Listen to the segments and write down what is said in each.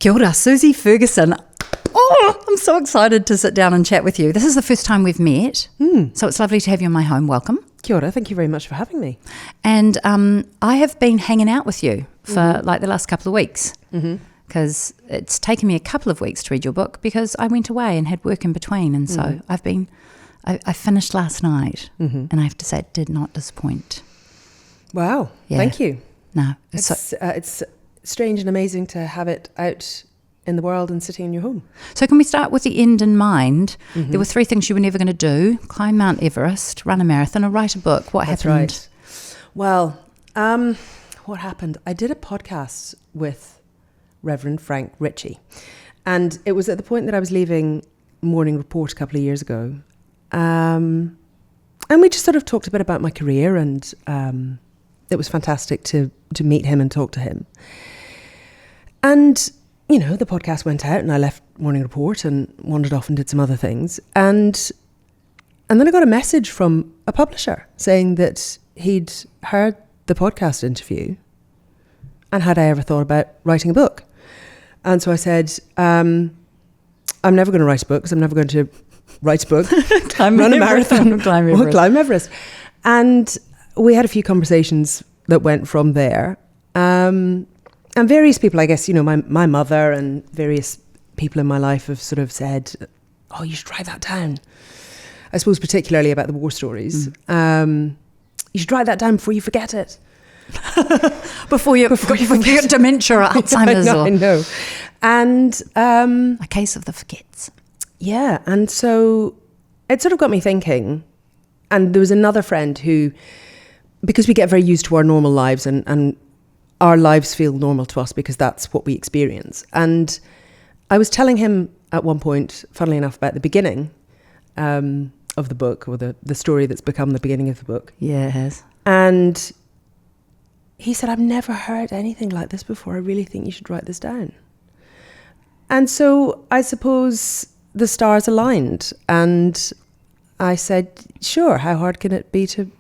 Kia ora, Susie Ferguson. Oh, I'm so excited to sit down and chat with you. This is the first time we've met, so it's lovely to have you in my home. Welcome. Kia ora, thank you very much for having me. And I have been hanging out with you for like the last couple of weeks because it's taken me a couple of weeks to read your book because I went away and had work in between. And so I finished last night and I have to say it did not disappoint. Wow, thank you. No. It's strange and amazing to have it out in the world and sitting in your home. So can we start with the end in mind? There were 3 things you were never going to do: climb Mt Everest, run a marathon, or write a book. What happened? Right. Well, what happened? I did a podcast with Reverend Frank Ritchie, and it was at the point that I was leaving Morning Report a couple of years ago, and we just sort of talked a bit about my career, and it was fantastic to meet him and talk to him. And you know, the podcast went out and I left Morning Report and wandered off and did some other things. And then I got a message from a publisher saying that he'd heard the podcast interview and had I ever thought about writing a book. And so I said, I'm never going to write a book because I'm never going to write a book, run a marathon, or climb Everest. And we had a few conversations that went from there. And various people, I guess, you know, my mother and various people in my life have sort of said, oh, you should write that down. I suppose particularly about the war stories. You should write that down before you forget it. before you forget dementia or Alzheimer's. I know. And a case of the forgets. Yeah. And so it sort of got me thinking. And there was another friend who, because we get very used to our normal lives and our lives feel normal to us because that's what we experience. And I was telling him at one point, funnily enough, about the beginning of the book, or the story that's become the beginning of the book. Yeah, it has. And he said, I've never heard anything like this before. I really think you should write this down. And so I suppose the stars aligned. And I said, sure, how hard can it be to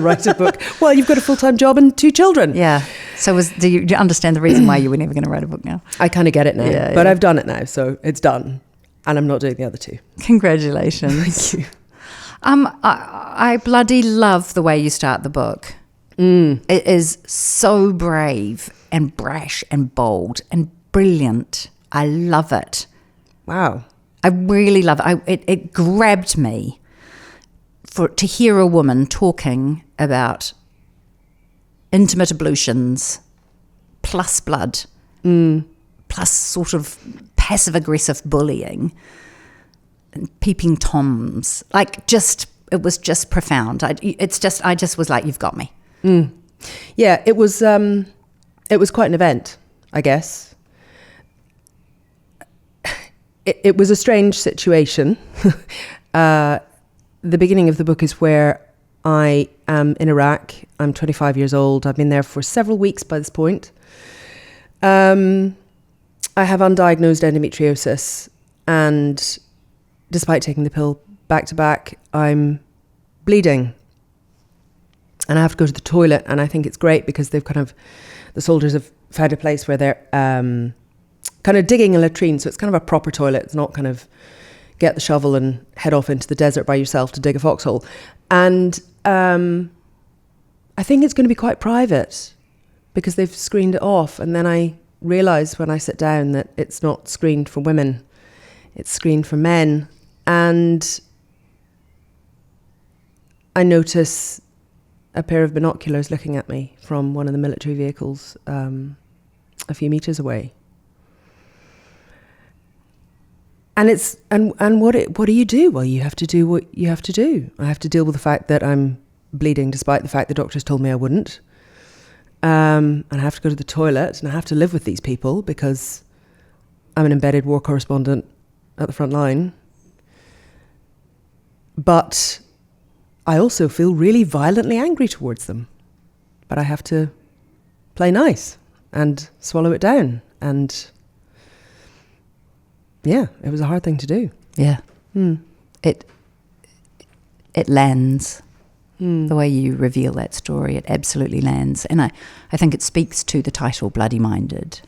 write a book? Well, you've got a full-time job and 2 children. Yeah. So do you understand the reason why you were never going to write a book now? I kind of get it now, but I've done it now, so it's done. And I'm not doing the other 2. Congratulations. Thank you. I bloody love the way you start the book. It is so brave and brash and bold and brilliant. I love it. Wow. I really love it. It grabbed me to hear a woman talking about intimate ablutions, plus blood, plus sort of passive-aggressive bullying, and peeping toms. Like, it was just profound. I just was like, you've got me. Yeah, it was quite an event, I guess. It was a strange situation. The beginning of the book is where I am in Iraq. I'm 25 years old. I've been there for several weeks by this point. I have undiagnosed endometriosis, and despite taking the pill back to back, I'm bleeding. And I have to go to the toilet, and I think it's great because the soldiers have found a place where they're kind of digging a latrine, so it's kind of a proper toilet. It's not kind of get the shovel and head off into the desert by yourself to dig a foxhole. And I think it's going to be quite private because they've screened it off. And then I realise when I sit down that it's not screened for women, it's screened for men. And I notice a pair of binoculars looking at me from one of the military vehicles a few metres away. And what do you do? Well, you have to do what you have to do. I have to deal with the fact that I'm bleeding, despite the fact the doctors told me I wouldn't. And I have to go to the toilet, and I have to live with these people because I'm an embedded war correspondent at the front line. But I also feel really violently angry towards them. But I have to play nice and swallow it down. And yeah, it was a hard thing to do. Yeah. It lands. The way you reveal that story, it absolutely lands. And I think it speaks to the title Bloody Minded,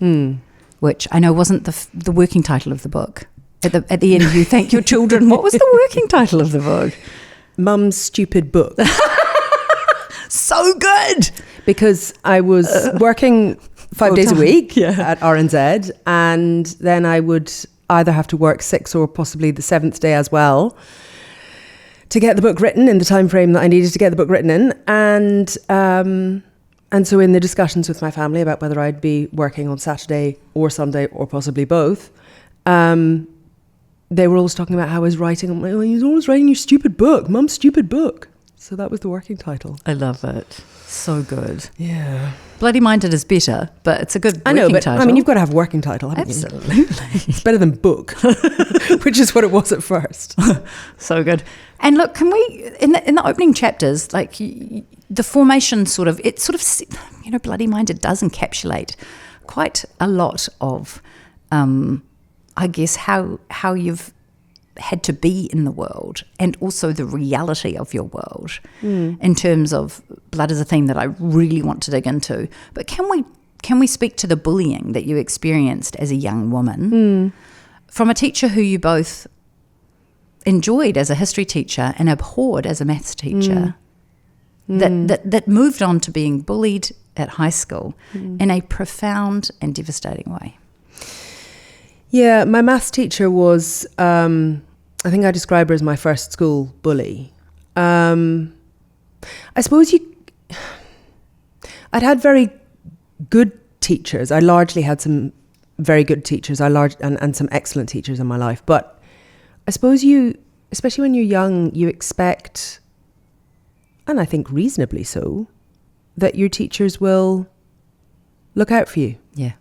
which I know wasn't the working title of the book. At the end, you thank your children. What was the working title of the book? Mum's Stupid Book. So good! Because I was working 5 days a week at RNZ, and then I would either have to work 6 or possibly the 7th day as well to get the book written in the time frame that I needed to get the book written in. And so in the discussions with my family about whether I'd be working on Saturday or Sunday or possibly both, they were always talking about how I was writing. I'm like, oh, you're always writing your stupid book, Mum's Stupid Book. So that was the working title. I love it. So good. Yeah. Bloody Minded is better, but it's a good working I know, but title. I mean, you've got to have working title, haven't you? Absolutely. It's better than book, which is what it was at first. So good. And look, can we, in the opening chapters, like the formation Bloody Minded does encapsulate quite a lot of, I guess, how you've had to be in the world and also the reality of your world in terms of blood is a theme that I really want to dig into. But can we speak to the bullying that you experienced as a young woman from a teacher who you both enjoyed as a history teacher and abhorred as a maths teacher that moved on to being bullied at high school in a profound and devastating way? Yeah, my maths teacher was, I think I describe her as my first school bully. I suppose I'd had very good teachers. I largely had some very good teachers and some excellent teachers in my life. But I suppose especially when you're young, you expect, and I think reasonably so, that your teachers will look out for you. Yeah.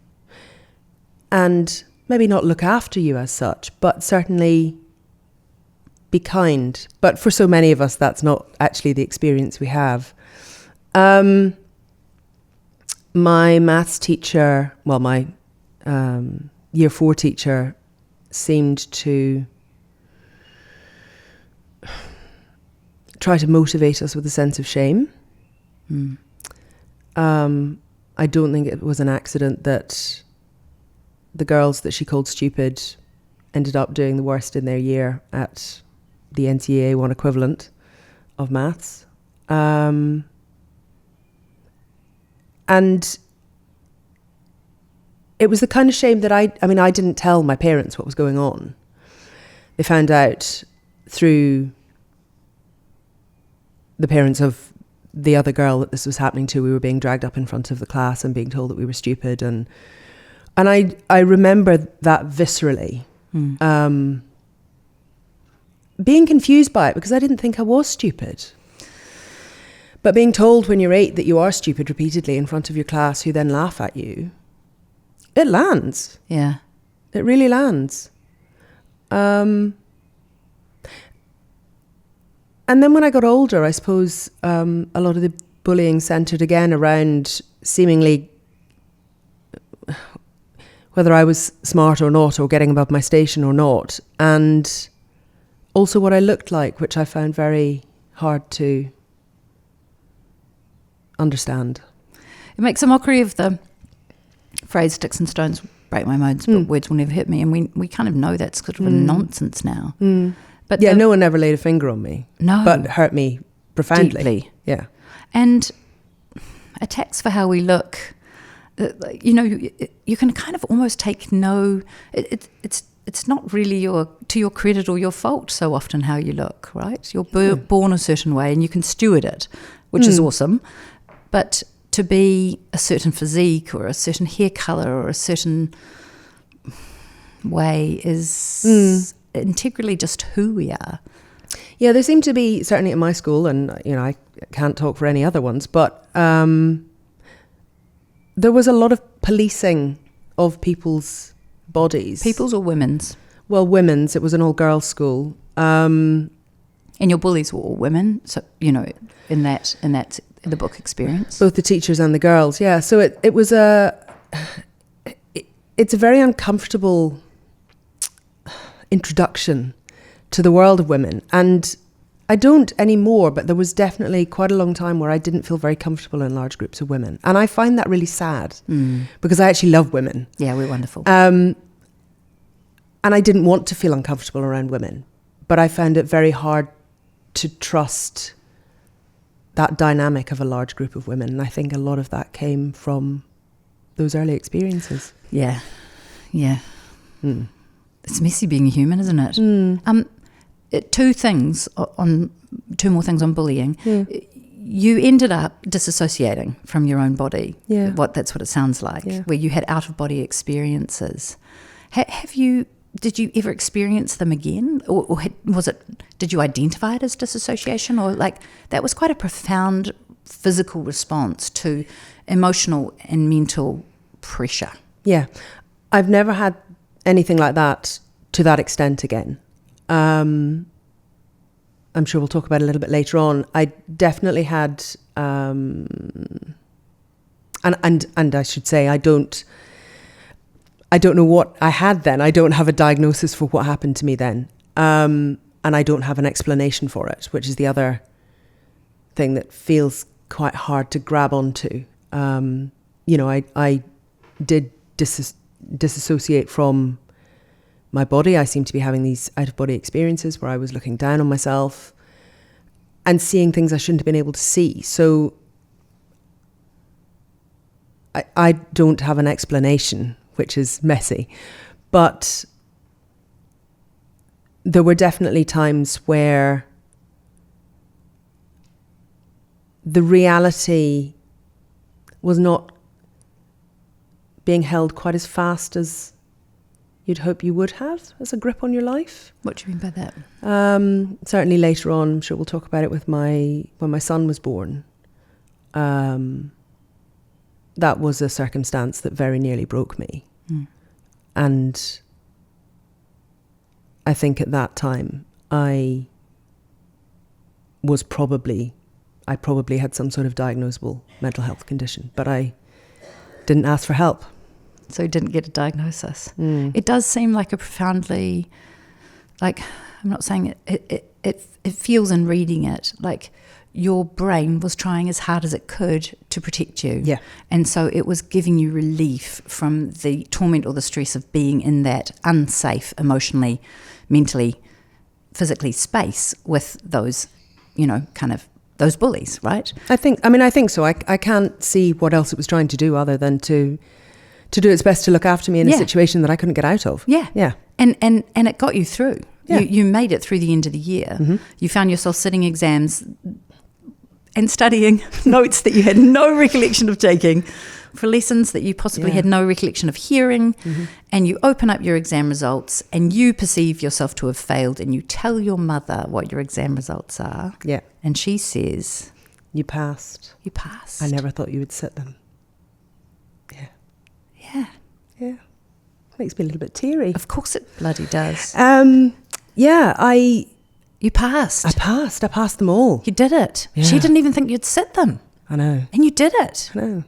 And maybe not look after you as such, but certainly be kind. But for so many of us, that's not actually the experience we have. My maths teacher, my year 4 teacher, seemed to try to motivate us with a sense of shame. I don't think it was an accident that the girls that she called stupid ended up doing the worst in their year at the NCAA 1 equivalent of maths. And it was the kind of shame that I didn't tell my parents what was going on. They found out through the parents of the other girl that this was happening to. We were being dragged up in front of the class and being told that we were stupid. And I remember that viscerally, being confused by it because I didn't think I was stupid. But being told when you're 8 that you are stupid repeatedly in front of your class who then laugh at you, it lands. Yeah. It really lands. And then when I got older, I suppose a lot of the bullying centred again around seemingly whether I was smart or not, or getting above my station or not, and also what I looked like, which I found very hard to understand. It makes a mockery of the phrase "sticks and stones break my bones, but words will never hurt me," and we kind of know that's sort of a nonsense now. But yeah, no one ever laid a finger on me. No, but hurt me profoundly. Deeply. Yeah, and attacks for how we look. You can kind of almost take it's not really to your credit or your fault so often how you look, right? You're born a certain way and you can steward it, which is awesome. But to be a certain physique or a certain hair colour or a certain way is integrally just who we are. Yeah, there seemed to be, certainly at my school, and I can't talk for any other ones, but there was a lot of policing of people's bodies. People's or women's? Well, women's. It was an all-girls school. And your bullies were all women, so in the book experience. Both the teachers and the girls, yeah. So it was it's a very uncomfortable introduction to the world of women, and I don't anymore, but there was definitely quite a long time where I didn't feel very comfortable in large groups of women. And I find that really sad because I actually love women. Yeah, we're wonderful. And I didn't want to feel uncomfortable around women, but I found it very hard to trust that dynamic of a large group of women. And I think a lot of that came from those early experiences. Yeah. It's messy being human, isn't it? Two more things on bullying. You ended up disassociating from your own body. Yeah. That's what it sounds like, where you had out-of-body experiences. Did you ever experience them again? Or did you identify it as dissociation? Or that was quite a profound physical response to emotional and mental pressure. Yeah. I've never had anything like that to that extent again. I'm sure we'll talk about it a little bit later on. I definitely had, and I should say, I don't know what I had then. I don't have a diagnosis for what happened to me then. And I don't have an explanation for it, which is the other thing that feels quite hard to grab onto. I did disassociate from my body. I seemed to be having these out-of-body experiences where I was looking down on myself and seeing things I shouldn't have been able to see. So I don't have an explanation, which is messy. But there were definitely times where the reality was not being held quite as fast as you'd hope you would have as a grip on your life. What do you mean by that? Certainly later on, I'm sure we'll talk about it when my son was born. That was a circumstance that very nearly broke me. And I think at that time I probably had some sort of diagnosable mental health condition, but I didn't ask for help. So you didn't get a diagnosis. It does seem like a profoundly, I'm not saying it feels in reading it like your brain was trying as hard as it could to protect you. Yeah. And so it was giving you relief from the torment or the stress of being in that unsafe emotionally, mentally, physically space with those, those bullies, right? I think so. I can't see what else it was trying to do other than to do its best to look after me in a situation that I couldn't get out of. Yeah. Yeah. And it got you through. Yeah. You made it through the end of the year. Mm-hmm. You found yourself sitting exams and studying notes that you had no recollection of taking for lessons that you possibly had no recollection of hearing. Mm-hmm. And you open up your exam results and you perceive yourself to have failed and you tell your mother what your exam results are. Yeah. And she says, You passed. You passed. I never thought you would sit them. Yeah. Yeah. Yeah. Makes me a little bit teary. Of course it bloody does. You passed. I passed them all. You did it. Yeah. She didn't even think you'd sit them. I know. And you did it. I know.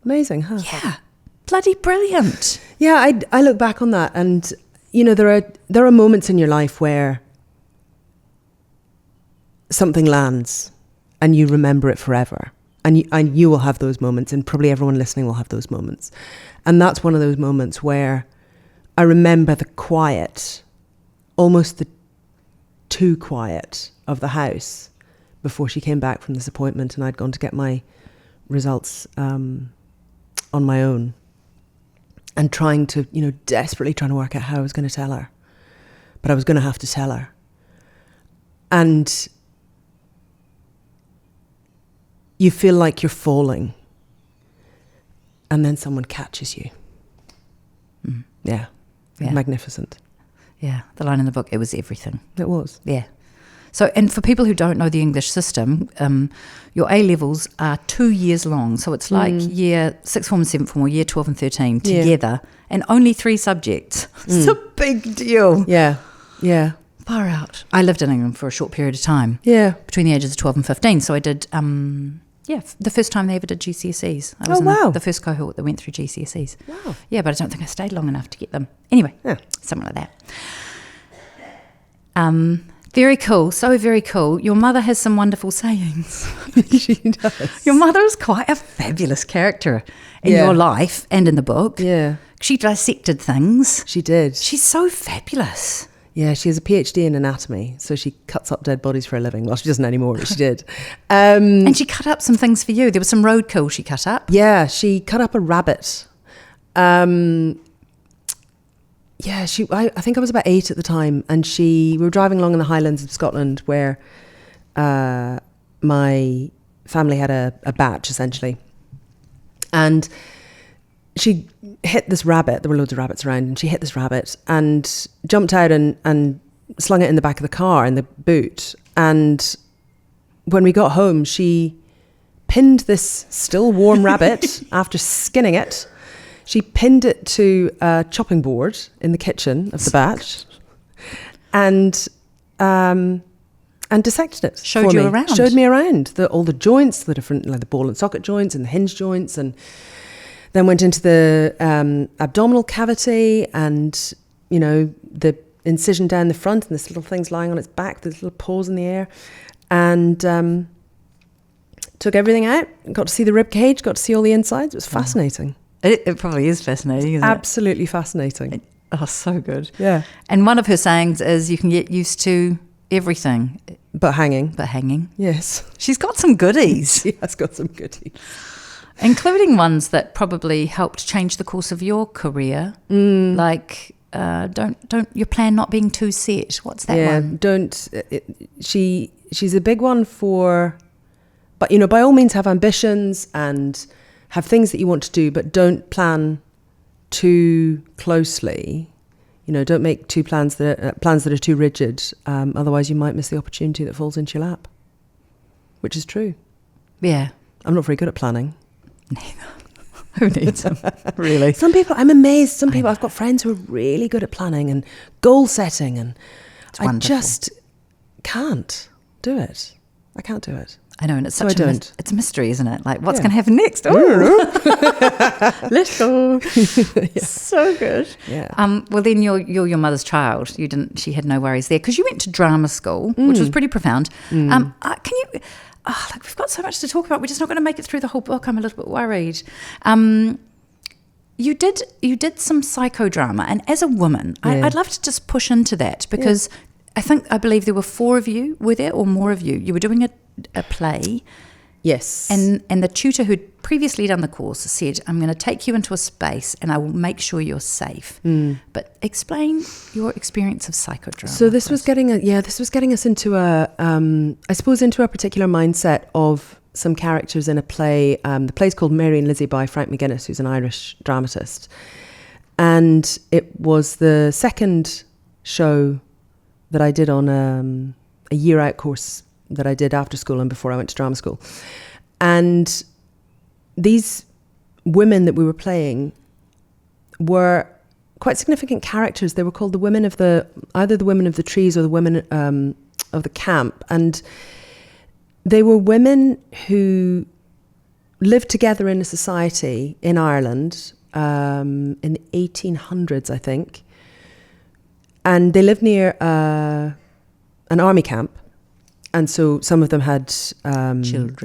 Amazing, huh? Yeah. Bloody brilliant. Yeah, I look back on that and, there are moments in your life where something lands and you remember it forever. And you will have those moments, and probably everyone listening will have those moments. And that's one of those moments where I remember the quiet, almost the too quiet of the house before she came back from this appointment and I'd gone to get my results on my own, and trying to, desperately trying to work out how I was going to tell her. But I was going to have to tell her. And you feel like you're falling, and then someone catches you. Yeah. Magnificent. Yeah, the line in the book, it was everything. It was. Yeah. So, and for people who don't know the English system, your A-levels are 2 years long. So it's like year 6th form and 7th form, or year 12 and 13 together, and only 3 subjects. It's a big deal. Yeah. Yeah. Far out. I lived in England for a short period of time. Yeah. Between the ages of 12 and 15. So I did, the first time they ever did GCSEs. I was in the first cohort that went through GCSEs. Wow. Yeah, but I don't think I stayed long enough to get them. Anyway, something like that. Very cool. So very cool. Your mother has some wonderful sayings. She does. Your mother is quite a fabulous character in Yeah. your life and in the book. Yeah, She dissected things. she did. She's so fabulous. Yeah, she has a PhD in anatomy, so she cuts up dead bodies for a living. Well, she doesn't anymore, but she did. And she cut up some things for you. There was some roadkill she cut up. Yeah, she cut up a rabbit. Yeah, I think I was about 8 at the time, and we were driving along in the Highlands of Scotland, where my family had a batch, essentially. And she hit this rabbit. There were loads of rabbits around, and she hit this rabbit and jumped out and slung it in the back of the car, in the boot. And when we got home, she pinned this still warm rabbit after skinning it. She pinned it to a chopping board in the kitchen of the batch, and dissected it. Showed you around. Showed me around all the joints, the different, like the ball and socket joints and the hinge joints, and then went into the abdominal cavity, and the incision down the front, and this little thing's lying on its back, this little paws in the air, and took everything out. Got to see the rib cage. Got to see all the insides. It was fascinating. It probably is fascinating, isn't it? Absolutely fascinating. Oh, so good. Yeah. And one of her sayings is you can get used to everything But hanging. but hanging. Yes. She's got some goodies, She has got some goodies. including ones that probably helped change the course of your career. Like, don't your plan not being too set. What's that one? She's a big one for, but by all means have ambitions and have things that you want to do, but don't plan too closely. Don't make plans that are too rigid. Otherwise, you might miss the opportunity that falls into your lap, which is true. Yeah. I'm not very good at planning. Who needs them? Really? Some people, I'm amazed. Some people, I've got friends who are really good at planning and goal setting, and I wonderful. just can't do it. I can't do it. I know, and it's So such I a don't. It's a mystery, isn't it? Like, what's Yeah. going to happen next? Oh, let's go. So good. Yeah. Well, then you're your mother's child. She had no worries there because you went to drama school, which was pretty profound. Can you? Oh, like we've got so much to talk about. We're just not going to make it through the whole book. I'm a little bit worried. You did some psychodrama, and as a woman, Yeah. I'd love to just push into that because I believe there were 4 of you. Were there, or more of you? You were doing a play. Yes. And the tutor who'd previously done the course said, I'm going to take you into a space and I will make sure you're safe. But explain your experience of psychodrama. So this was getting us into into a particular mindset of some characters in a play. The play's called Mary and Lizzie by Frank McGuinness, who's an Irish dramatist. And it was the second show that I did on a year-out course that I did after school and before I went to drama school. And these women that we were playing were quite significant characters. They were called either the women of the trees or the women of the camp. And they were women who lived together in a society in Ireland in the 1800s, I think. And they lived near an army camp. And so some of them had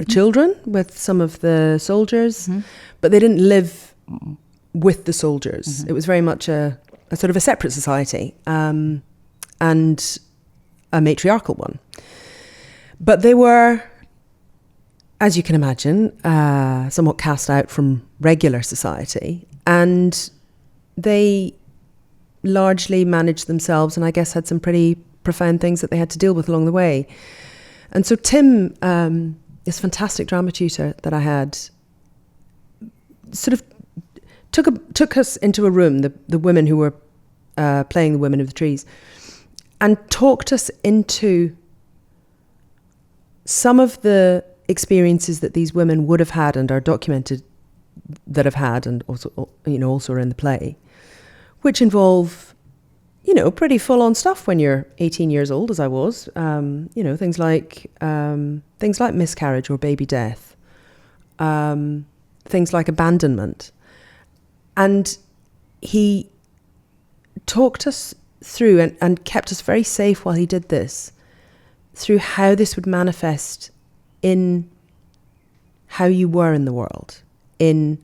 children with some of the soldiers, but they didn't live with the soldiers. It was very much a sort of a separate society and a matriarchal one. But they were, as you can imagine, somewhat cast out from regular society, and they largely managed themselves and I guess had some pretty profound things that they had to deal with along the way. And so Tim, this fantastic drama tutor that I had, sort of took us into a room, the women who were playing the women of the trees, and talked us into some of the experiences that these women would have had and are documented that have had, and also are in the play, which involve pretty full-on stuff when you're 18 years old, as I was. Things like miscarriage or baby death, things like abandonment. And he talked us through and kept us very safe while he did this, through how this would manifest in how you were in the world, in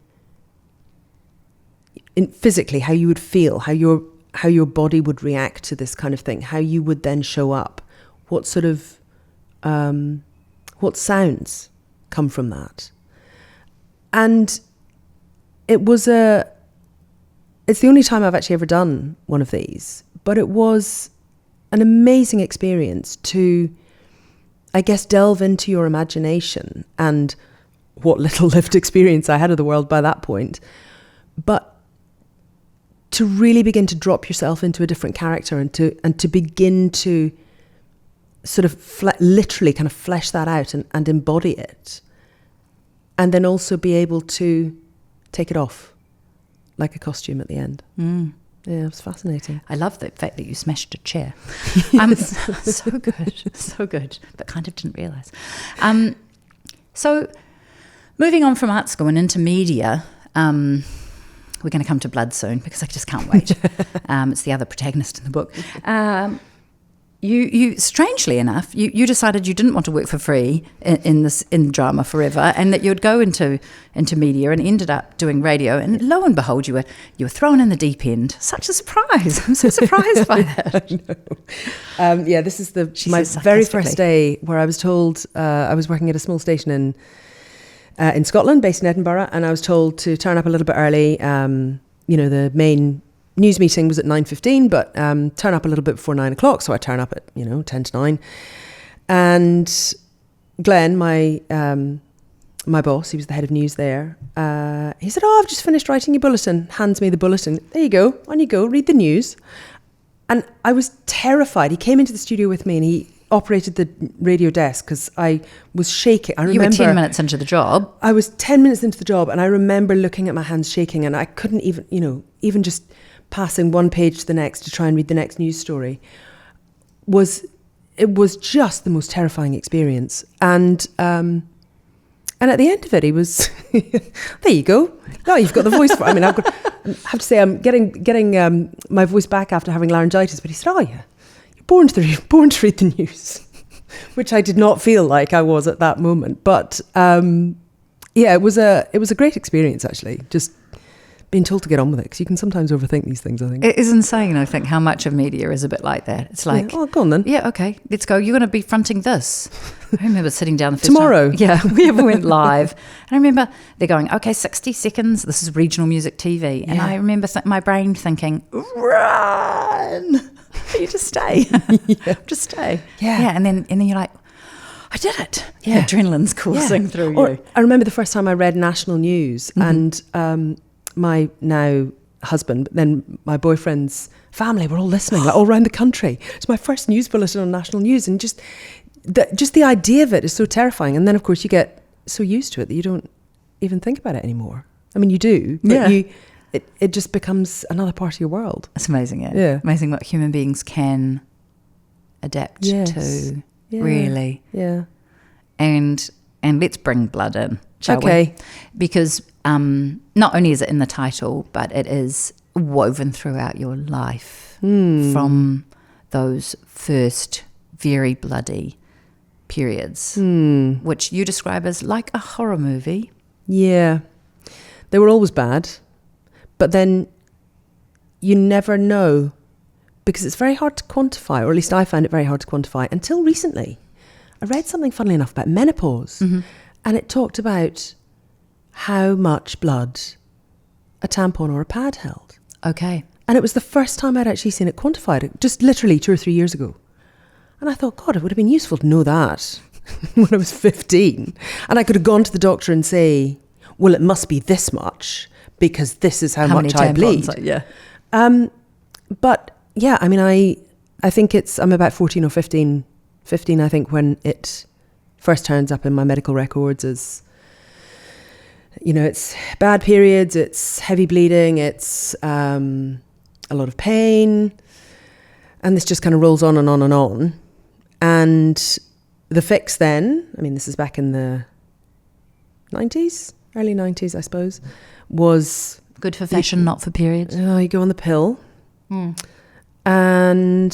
physically, how you would feel, how your body would react to this kind of thing, how you would then show up, what sort of, what sounds come from that. And it's the only time I've actually ever done one of these, but it was an amazing experience to, I guess, delve into your imagination and what little lived experience I had of the world by that point, but to really begin to drop yourself into a different character and to begin to sort of literally kind of flesh that out and embody it. And then also be able to take it off like a costume at the end. Mm. Yeah, it was fascinating. I love the fact that you smashed a chair. So good, so good, but kind of didn't realise. So moving on from art school and into media, we're going to come to blood soon because I just can't wait. It's the other protagonist in the book. You strangely enough, you decided you didn't want to work for free in drama forever, and that you'd go into media, and ended up doing radio. And lo and behold, you were thrown in the deep end. Such a surprise! I'm so surprised by that. I know. This is my very first day where I was told I was working at a small station in Scotland, based in Edinburgh, and I was told to turn up a little bit early. The main news meeting was at 9:15, but turn up a little bit before 9 o'clock. So I turn up at 10 to 9, and Glenn, my boss, he was the head of news there. He said, "Oh, I've just finished writing your bulletin." Hands me the bulletin. There you go. On you go. Read the news. And I was terrified. He came into the studio with me, and he operated the radio desk because I was shaking. I remember you were 10 minutes into the job. I was 10 minutes into the job, and I remember looking at my hands shaking, and I couldn't even just passing one page to the next to try and read the next news story it was just the most terrifying experience. And at the end of it, he was, there you go. No, you've got the voice for it. I mean, I have to say I'm getting my voice back after having laryngitis, but he said, "Oh yeah, you're born to read the news," which I did not feel like I was at that moment. But it was a great experience, actually, just being told to get on with it, because you can sometimes overthink these things, I think. It is insane, I think, how much of media is a bit like that. It's like, oh, go on then. Yeah, okay, let's go. You're going to be fronting this. I remember sitting down the first tomorrow. time. Yeah, we ever went live. And I remember they're going, okay, 60 seconds. This is regional music TV. And I remember my brain thinking, run. You just stay. Just stay. Yeah. And then you're like, I did it. Yeah. Adrenaline's coursing through you. I remember the first time I read national news, and my now husband, but then my boyfriend's family were all listening, like all around the country. It's my first news bulletin on national news, and just the idea of it is so terrifying. And then, of course, you get so used to it that you don't even think about it anymore. I mean, you do, but it just becomes another part of your world. It's amazing, yeah. Amazing what human beings can adapt to, really. Yeah. And let's bring blood in, shall we? Because not only is it in the title, but it is woven throughout your life from those first very bloody periods, which you describe as like a horror movie. Yeah. They were always bad, but then you never know, because it's very hard to quantify, or at least I found it very hard to quantify until recently. I read something, funnily enough, about menopause, and it talked about how much blood a tampon or a pad held. Okay. And it was the first time I'd actually seen it quantified, just literally 2 or 3 years ago. And I thought, God, it would have been useful to know that when I was 15. And I could have gone to the doctor and say, well, it must be this much because this is how much I bleed. But yeah, I mean, I think I'm about 14 or 15, I think, when it first turns up in my medical records as, it's bad periods, it's heavy bleeding, it's a lot of pain, and this just kind of rolls on and on and on. And the fix then, I mean, this is back in the 90s, early 90s, I suppose, was... Good for fashion, not for periods. You go on the pill. And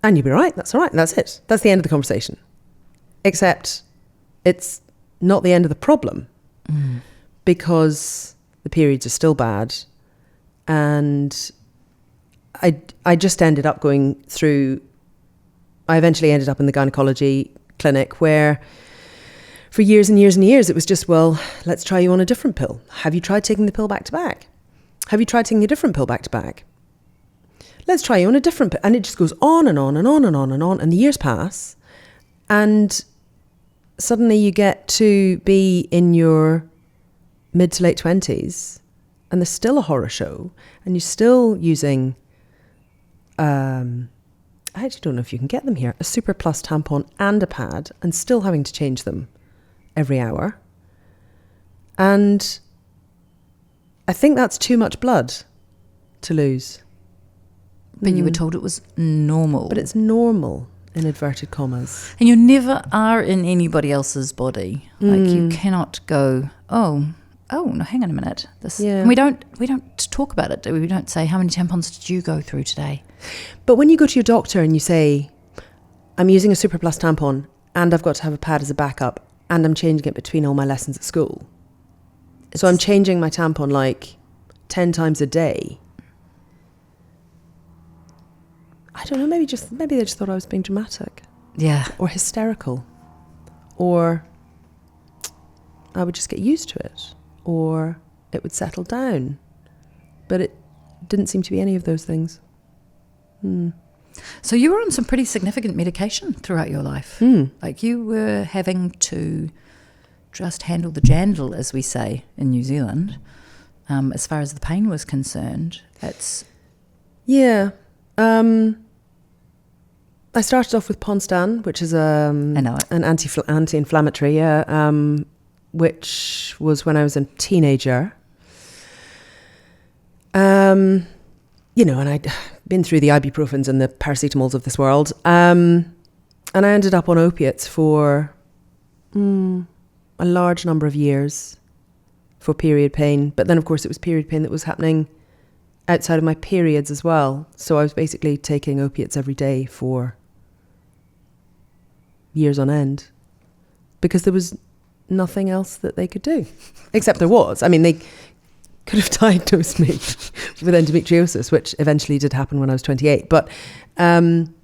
And you'd be right, that's all right, that's it. That's the end of the conversation. Except it's not the end of the problem because the periods are still bad. And I just ended up going through, I eventually ended up in the gynecology clinic where for years and years and years, it was just, well, let's try you on a different pill. Have you tried taking the pill back to back? Have you tried taking a different pill back to back? Let's try you on a different pill. And it just goes on and on and on and on and on. And the years pass. And suddenly you get to be in your mid to late 20s and there's still a horror show and you're still using, I actually don't know if you can get them here, a Super Plus tampon and a pad and still having to change them every hour. And I think that's too much blood to lose. But you were told it was normal. But it's normal, in inverted commas. And you never are in anybody else's body. Like you cannot go, oh, no, hang on a minute. And we don't talk about it, do we? We don't say, how many tampons did you go through today? But when you go to your doctor and you say, I'm using a Super Plus tampon and I've got to have a pad as a backup and I'm changing it between all my lessons at school. So I'm changing my tampon like 10 times a day. I don't know, maybe they just thought I was being dramatic. Yeah. Or hysterical. Or I would just get used to it. Or it would settle down. But it didn't seem to be any of those things. So you were on some pretty significant medication throughout your life. Like you were having to just handle the jandle, as we say in New Zealand, as far as the pain was concerned. Yeah. I started off with Ponstan, which is an anti-inflammatory, which was when I was a teenager. And I'd been through the ibuprofens and the paracetamols of this world. And I ended up on opiates for a large number of years for period pain. But then, of course, it was period pain that was happening outside of my periods as well. So I was basically taking opiates every day for years on end because there was nothing else that they could do. Except there was. I mean, they could have diagnosed me with endometriosis, which eventually did happen when I was 28. But 13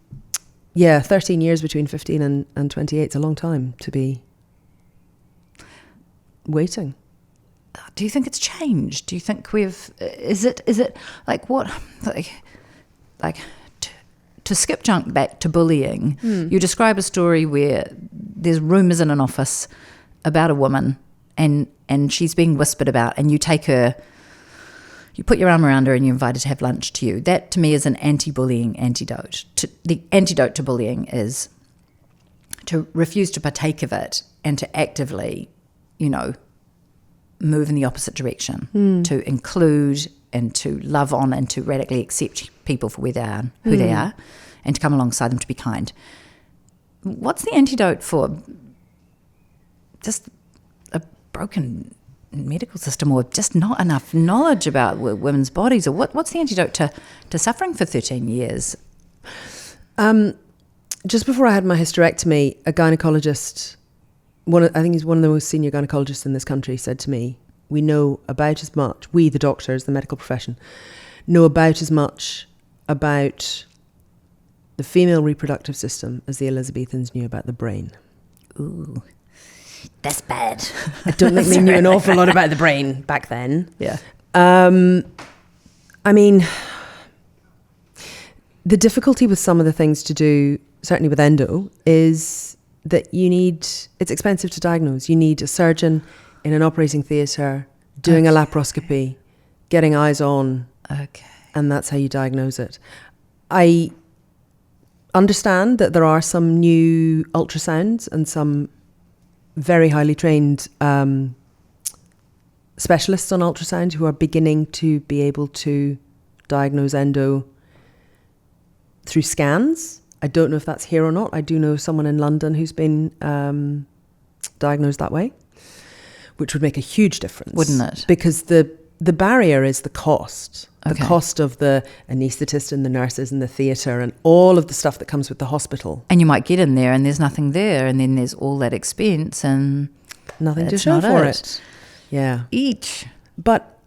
years between 15 and 28 is a long time to be waiting. Do you think it's changed? Do you think is it like what, to skip junk back to bullying, you describe a story where there's rumours in an office about a woman and she's being whispered about and you take her, you put your arm around her and you invite her to have lunch to you. That to me is an anti-bullying antidote. The antidote to bullying is to refuse to partake of it and to actively, move in the opposite direction, to include and to love on and to radically accept people for where they are, who they are, and to come alongside them to be kind. What's the antidote for just a broken medical system or just not enough knowledge about women's bodies? Or what's the antidote to suffering for 13 years? Just before I had my hysterectomy, a gynecologist, I think he's one of the most senior gynecologists in this country, said to me, we know about as much, we the doctors, the medical profession, know about as much about the female reproductive system as the Elizabethans knew about the brain. Ooh, that's bad. I don't think they knew an awful lot about the brain back then. Yeah. I mean, the difficulty with some of the things to do, certainly with endo, is that it's expensive to diagnose. You need a surgeon in an operating theatre doing a laparoscopy, getting eyes on, and that's how you diagnose it. I understand that there are some new ultrasounds and some very highly trained specialists on ultrasound who are beginning to be able to diagnose endo through scans. I don't know if that's here or not. I do know someone in London who's been diagnosed that way, which would make a huge difference. Wouldn't it? Because the the barrier is the cost. The Okay. cost of the anaesthetist and the nurses and the theatre and all of the stuff that comes with the hospital. And you might get in there and there's nothing there, and then there's all that expense and Nothing to that's show not for it. it. Yeah. each. But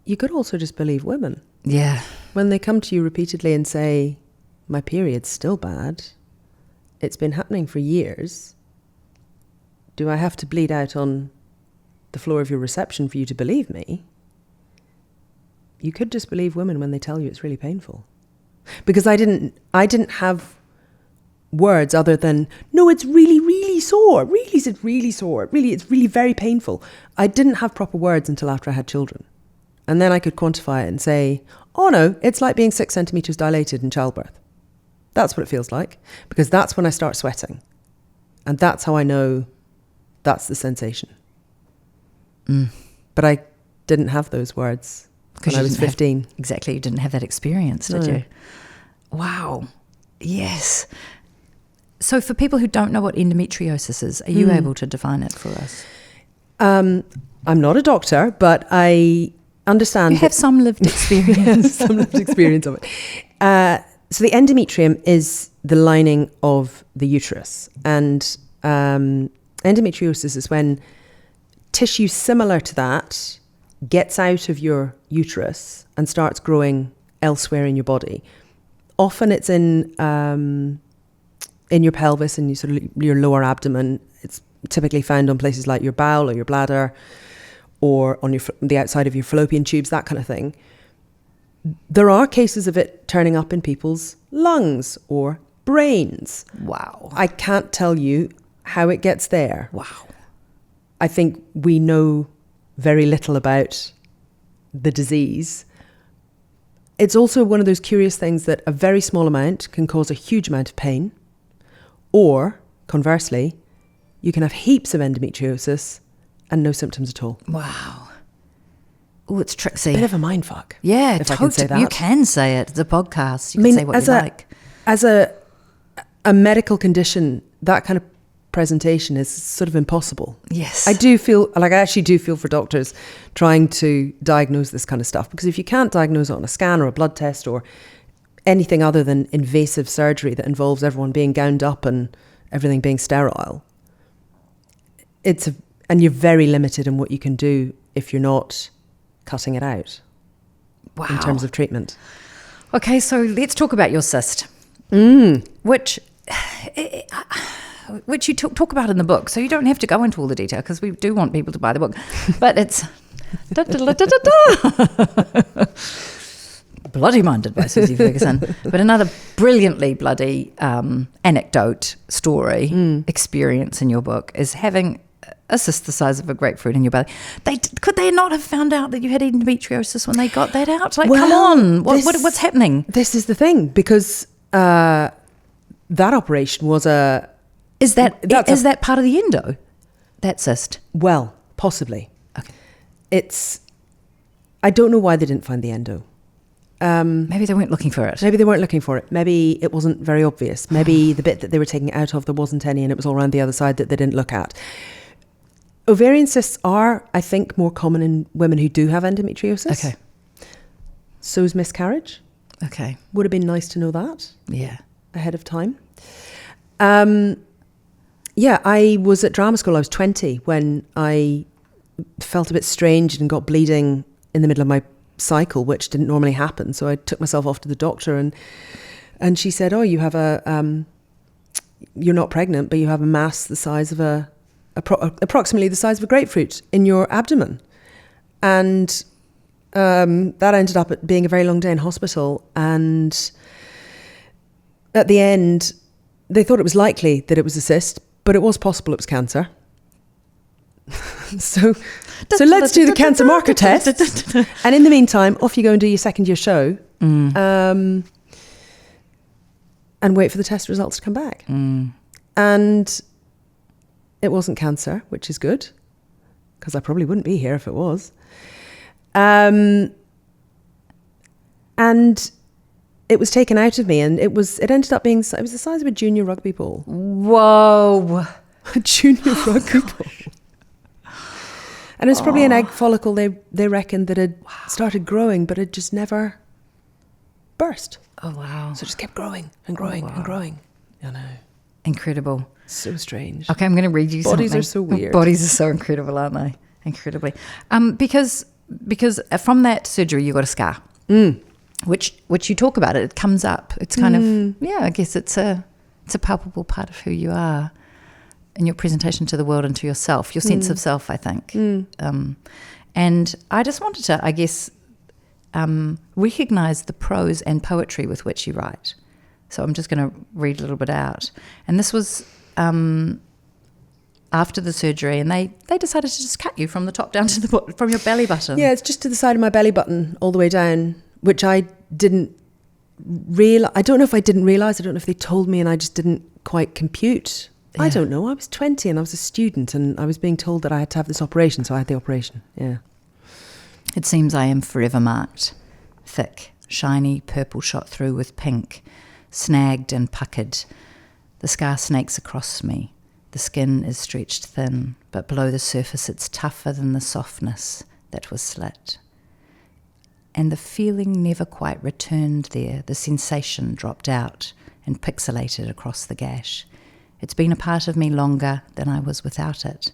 you could also just believe women. Yeah. When they come to you repeatedly and say, my period's still bad, it's been happening for years, do I have to bleed out on the floor of your reception for you to believe me? You could just believe women when they tell you it's really painful. Because I didn't have words other than, no, it's really, really sore. Really, it's really sore. Really, it's really very painful. I didn't have proper words until after I had children. And then I could quantify it and say, oh no, it's like being 6 centimetres dilated in childbirth. That's what it feels like. Because that's when I start sweating. And that's how I know that's the sensation. But I didn't have those words when I was 15. Exactly. You didn't have that experience, did you? Wow. Yes. So for people who don't know what endometriosis is, are you able to define it for us? I'm not a doctor, but I understand. You have some lived experience. Some lived experience of it. So the endometrium is the lining of the uterus. And endometriosis is when tissue similar to that gets out of your uterus and starts growing elsewhere in your body. Often it's in your pelvis and your lower abdomen. It's typically found on places like your bowel or your bladder, or on the outside of your fallopian tubes, that kind of thing. There are cases of it turning up in people's lungs or brains. Wow. I can't tell you how it gets there. Wow. I think we know very little about the disease. It's also one of those curious things that a very small amount can cause a huge amount of pain. Or, conversely, you can have heaps of endometriosis and no symptoms at all. Wow. Oh, it's tricksy. Bit of a mind fuck. Yeah, if I can say that. You can say it. It's a podcast. You can say what you like. As a medical condition, that kind of presentation is sort of impossible. Yes. I actually do feel for doctors trying to diagnose this kind of stuff, because if you can't diagnose it on a scan or a blood test or anything other than invasive surgery that involves everyone being gowned up and everything being sterile, and you're very limited in what you can do if you're not cutting it out. Wow. In terms of treatment. Okay, so let's talk about your cyst, which you talk about in the book. So you don't have to go into all the detail, because we do want people to buy the book. But it's Bloody Minded by Susie Ferguson. But another brilliantly bloody anecdote, story, experience in your book is having a cyst the size of a grapefruit in your belly. Could they not have found out that you had endometriosis when they got that out? Like, well, come on, what's happening? This is the thing, because that operation was Is that part of the endo? That cyst? Well, possibly. Okay. I don't know why they didn't find the endo. Maybe they weren't looking for it. Maybe they weren't looking for it. Maybe it wasn't very obvious. Maybe the bit that they were taking it out of, there wasn't any, and it was all around the other side that they didn't look at. Ovarian cysts are, I think, more common in women who do have endometriosis. Okay. So is miscarriage. Okay. Would have been nice to know that. Yeah. Ahead of time. Yeah, I was at drama school. I was 20 when I felt a bit strange and got bleeding in the middle of my cycle, which didn't normally happen. So I took myself off to the doctor, and she said, "Oh, you have you're not pregnant, but you have a mass the size of approximately the size of a grapefruit in your abdomen." And that ended up being a very long day in hospital. And at the end, they thought it was likely that it was a cyst, but it was possible it was cancer. So let's do the cancer marker test. And in the meantime, off you go and do your second year show. And wait for the test results to come back. And it wasn't cancer, which is good, because I probably wouldn't be here if it was. And it was taken out of me, and it ended up being, it was the size of a junior rugby ball. Whoa. A junior rugby ball. And it's probably an egg follicle they reckoned that had started growing, but it just never burst. Oh, wow. So it just kept growing and growing and growing. I know. Incredible. So strange. Okay, I'm going to read you something. Bodies are so weird. Bodies are so incredible, aren't they? Incredibly. Because from that surgery you got a scar, which you talk about it comes up. It's kind of, I guess it's a palpable part of who you are in your presentation to the world and to yourself, your sense of self, I think. And I just wanted to, I guess, recognise the prose and poetry with which you write. So I'm just going to read a little bit out. And this was after the surgery, and they decided to just cut you from the top down to the from your belly button. Yeah, it's just to the side of my belly button all the way down, which I didn't realize. I don't know if I didn't realise. I don't know if they told me and I just didn't quite compute. Yeah. I don't know. I was 20 and I was a student and I was being told that I had to have this operation, so I had the operation. Yeah. It seems I am forever marked, thick, shiny, purple shot through with pink, snagged and puckered. The scar snakes across me. The skin is stretched thin, but below the surface it's tougher than the softness that was slit. And the feeling never quite returned there. The sensation dropped out and pixelated across the gash. It's been a part of me longer than I was without it.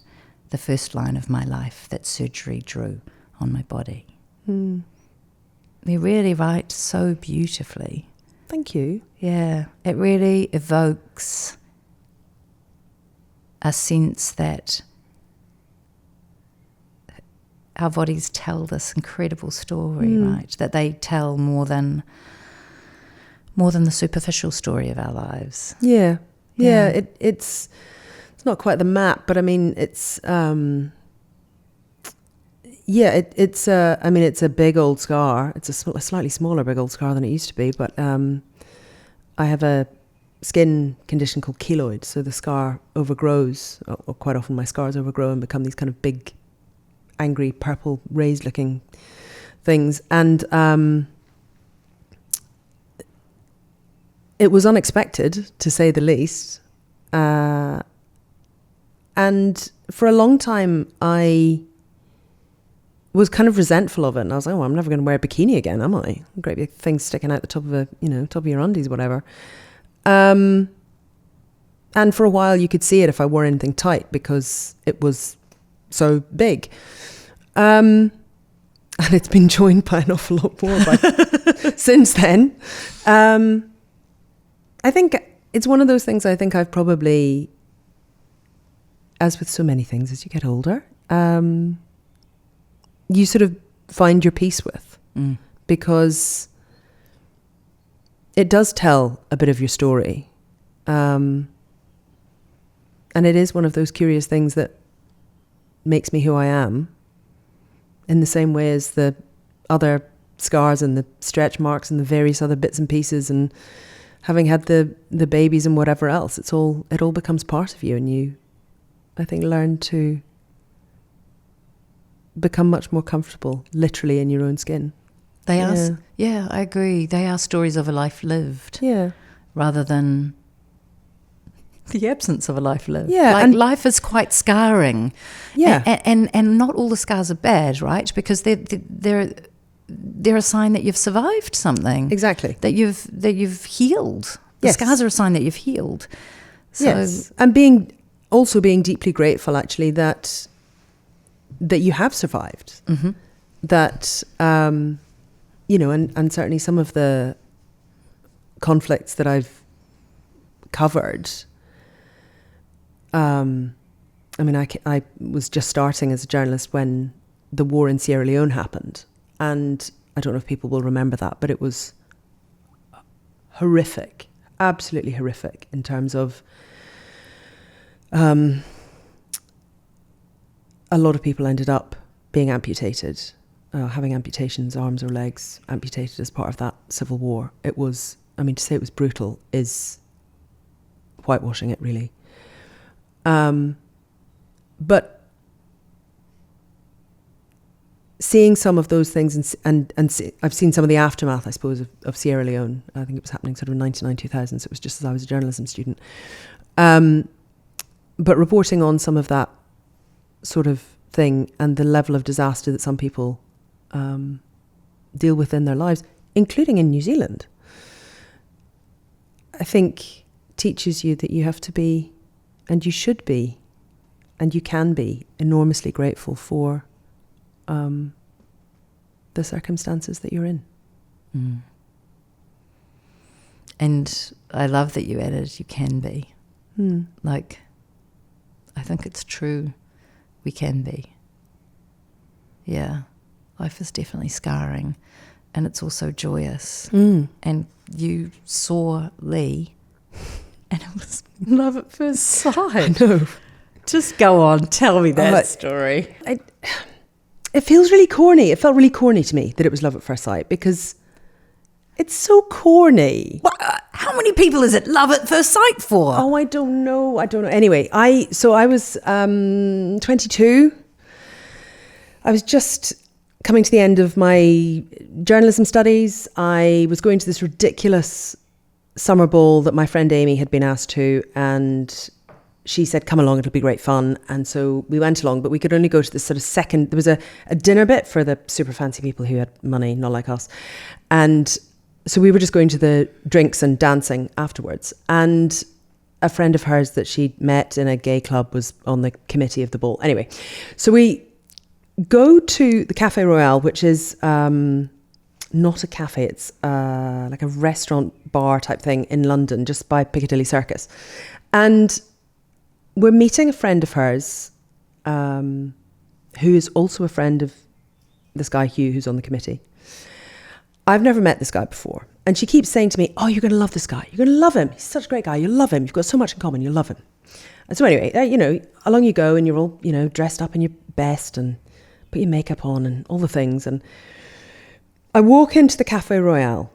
The first line of my life that surgery drew on my body. They really write so beautifully. Thank you. Yeah, it really evokes a sense that our bodies tell this incredible story, right? That they tell more than the superficial story of our lives. Yeah. It's not quite the map, but I mean it's it's a big old scar. It's a slightly smaller big old scar than it used to be, but I have a skin condition called keloid, so the scar overgrows, or quite often my scars overgrow and become these kind of big, angry, purple, raised-looking things. And it was unexpected, to say the least. And for a long time, I was kind of resentful of it, and I was like, "Oh, I'm never going to wear a bikini again, am I? Great big thing sticking out the top of top of your undies, whatever." And for a while, you could see it if I wore anything tight because it was so big. And it's been joined by an awful lot more since then. I think it's one of those things I think I've probably, as with so many things as you get older, you sort of find your peace with, because it does tell a bit of your story. And it is one of those curious things that makes me who I am, in the same way as the other scars and the stretch marks and the various other bits and pieces, and having had the babies and whatever else. It all becomes part of you, and you, I think, learn to become much more comfortable, literally, in your own skin. They are, I agree. They are stories of a life lived, rather than the absence of a life lived. Yeah, like and life is quite scarring. Yeah, and not all the scars are bad, right? Because they're a sign that you've survived something. Exactly. That you've healed. The scars are a sign that you've healed. So, yes, and being deeply grateful, actually, that you have survived. Mm-hmm. That and certainly some of the conflicts that I've covered. I was just starting as a journalist when the war in Sierra Leone happened, and I don't know if people will remember that, but it was horrific, absolutely horrific, in terms of a lot of people ended up being amputated, having amputations, arms or legs amputated as part of that civil war. It was, to say it was brutal is whitewashing it, really. But seeing some of those things and I've seen some of the aftermath, I suppose, of Sierra Leone. I think it was happening sort of in 99, 2000, so it was just as I was a journalism student. But reporting on some of that sort of thing and the level of disaster that some people deal with in their lives, including in New Zealand, I think teaches you that you have to be, and you should be, and you can be enormously grateful for the circumstances that you're in. Mm. And I love that you added you can be. Like, I think it's true. We can be. Yeah. Life is definitely scarring, and it's also joyous. And you saw Lee, and it was love at first sight. No. Just go on, tell me that story. It feels really corny. It felt really corny to me that it was love at first sight, because it's so corny. How many people is it love at first sight for? Oh, I don't know. Anyway, I was 22. I was just coming to the end of my journalism studies. I was going to this ridiculous summer ball that my friend Amy had been asked to, and she said, come along, it'll be great fun. And so we went along, but we could only go to this sort of second, there was a dinner bit for the super fancy people who had money, not like us. And so we were just going to the drinks and dancing afterwards. And a friend of hers that she'd met in a gay club was on the committee of the ball. Anyway, so we go to the Café Royal, which is not a cafe, it's like a restaurant bar type thing in London, just by Piccadilly Circus. And we're meeting a friend of hers who is also a friend of this guy Hugh, who's on the committee. I've never met this guy before. And she keeps saying to me, oh, you're going to love this guy. You're going to love him. He's such a great guy. You'll love him. You've got so much in common. You'll love him. And so anyway, along you go, and you're all, dressed up in your best and put your makeup on and all the things. And I walk into the Café Royal,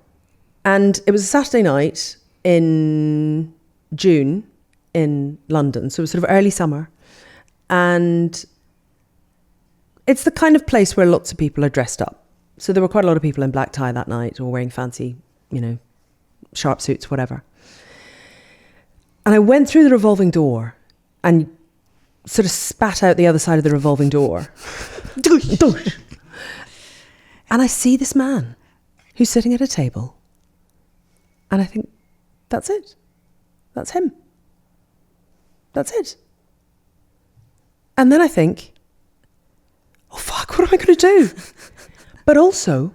and it was a Saturday night in June in London. So it was sort of early summer. And it's the kind of place where lots of people are dressed up. So there were quite a lot of people in black tie that night, or wearing fancy, sharp suits, whatever. And I went through the revolving door and sort of spat out the other side of the revolving door. And I see this man who's sitting at a table. And I think, that's it. That's him. That's it. And then I think, oh, fuck, what am I going to do? But also,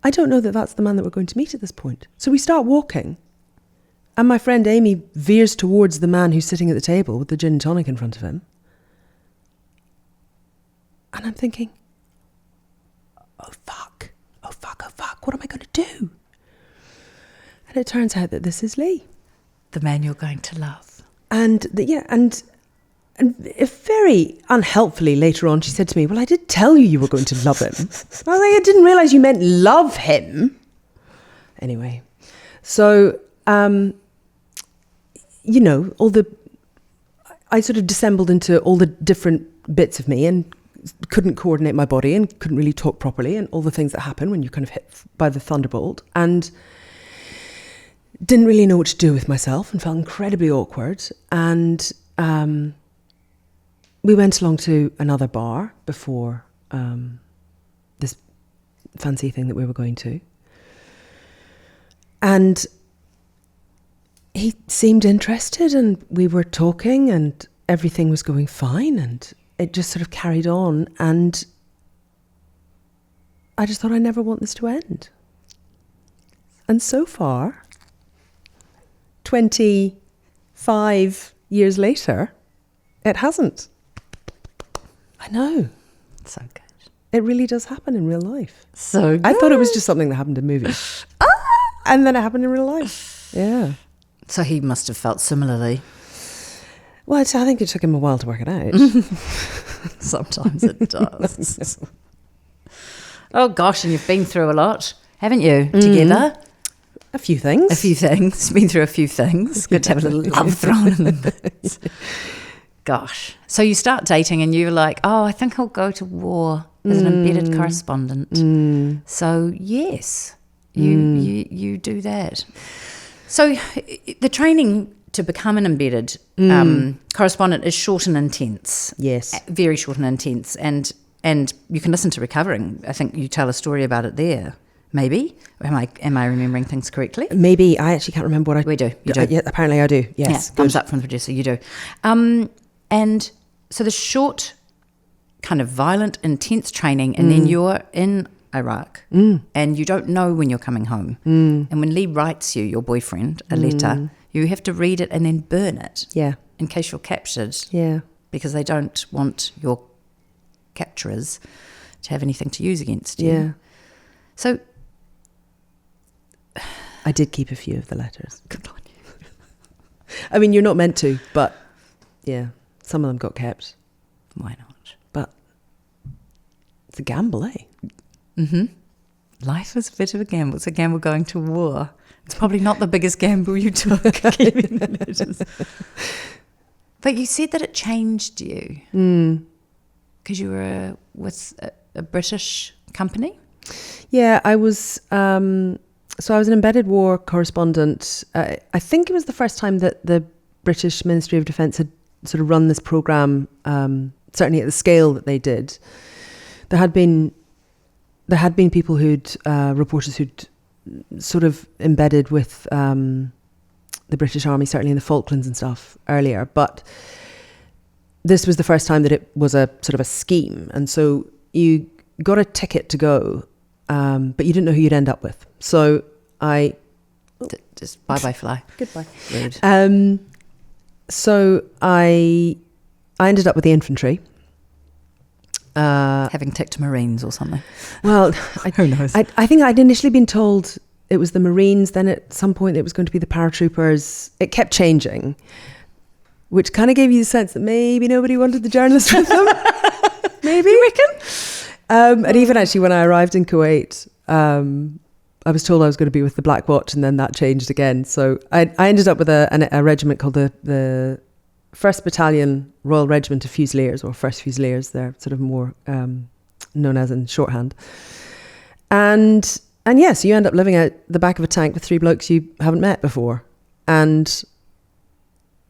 I don't know that that's the man that we're going to meet at this point. So we start walking, and my friend Amy veers towards the man who's sitting at the table with the gin and tonic in front of him. And I'm thinking, oh fuck, what am I going to do? And it turns out that this is Lee. The man you're going to love. And very unhelpfully later on, she said to me, well, I did tell you were going to love him. I was like, I didn't realise you meant love him. Anyway, so, I sort of dissembled into all the different bits of me and couldn't coordinate my body and couldn't really talk properly, and all the things that happen when you're kind of hit by the thunderbolt, and didn't really know what to do with myself and felt incredibly awkward. And we went along to another bar before this fancy thing that we were going to. And he seemed interested, and we were talking, and everything was going fine, and it just sort of carried on. And I just thought, I never want this to end. And so far, 25 years later, it hasn't. I know. So good. It really does happen in real life. So good. I thought it was just something that happened in movies. And then it happened in real life. Yeah. So he must have felt similarly. Well, I think it took him a while to work it out. Sometimes it does. Oh gosh, and you've been through a lot, haven't you, together? A few things. Been through a few things. Good to have a little love thrown in the mix. Gosh. So you start dating and you're like, oh, I think I'll go to war as an embedded correspondent. So yes, you do that. So the training to become an embedded correspondent is short and intense. Yes. Very short and intense. And you can listen to Recovering. I think you tell a story about it there. Maybe? Or am I remembering things correctly? Maybe. I actually can't remember what I... We do. You do. Yeah, apparently I do. Yes. Yeah, thumbs up from the producer. You do. And so the short, kind of violent, intense training, and then you're in Iraq, and you don't know when you're coming home. And when Lee writes you, your boyfriend, a letter, you have to read it and then burn it. Yeah. In case you're captured. Yeah. Because they don't want your capturers to have anything to use against you. Yeah. So... I did keep a few of the letters. Good on you. I mean, you're not meant to, but yeah, some of them got kept. Why not? But it's a gamble, eh? Mm-hmm. Life is a bit of a gamble. It's a gamble going to war. It's probably not the biggest gamble you took, keeping the letters. But you said that it changed you. Because you were with a British company? Yeah, I was... So I was an embedded war correspondent. I think it was the first time that the British Ministry of Defence had sort of run this programme, certainly at the scale that they did. There had been people reporters who'd sort of embedded with the British Army, certainly in the Falklands and stuff earlier. But this was the first time that it was a sort of a scheme. And so you got a ticket to go, but you didn't know who you'd end up with. So just bye-bye fly. Goodbye. Rude. So I ended up with the infantry. Having ticked Marines or something. Well, who knows? I think I'd initially been told it was the Marines. Then at some point it was going to be the paratroopers. It kept changing, which kind of gave you the sense that maybe nobody wanted the journalists with them. Maybe. You reckon? And even actually when I arrived in Kuwait, I was told I was going to be with the Black Watch, and then that changed again. So I ended up with a regiment called the 1st Battalion Royal Regiment of Fusiliers, or 1st Fusiliers. They're sort of more known as in shorthand. And yes, you end up living out the back of a tank with 3 blokes you haven't met before. And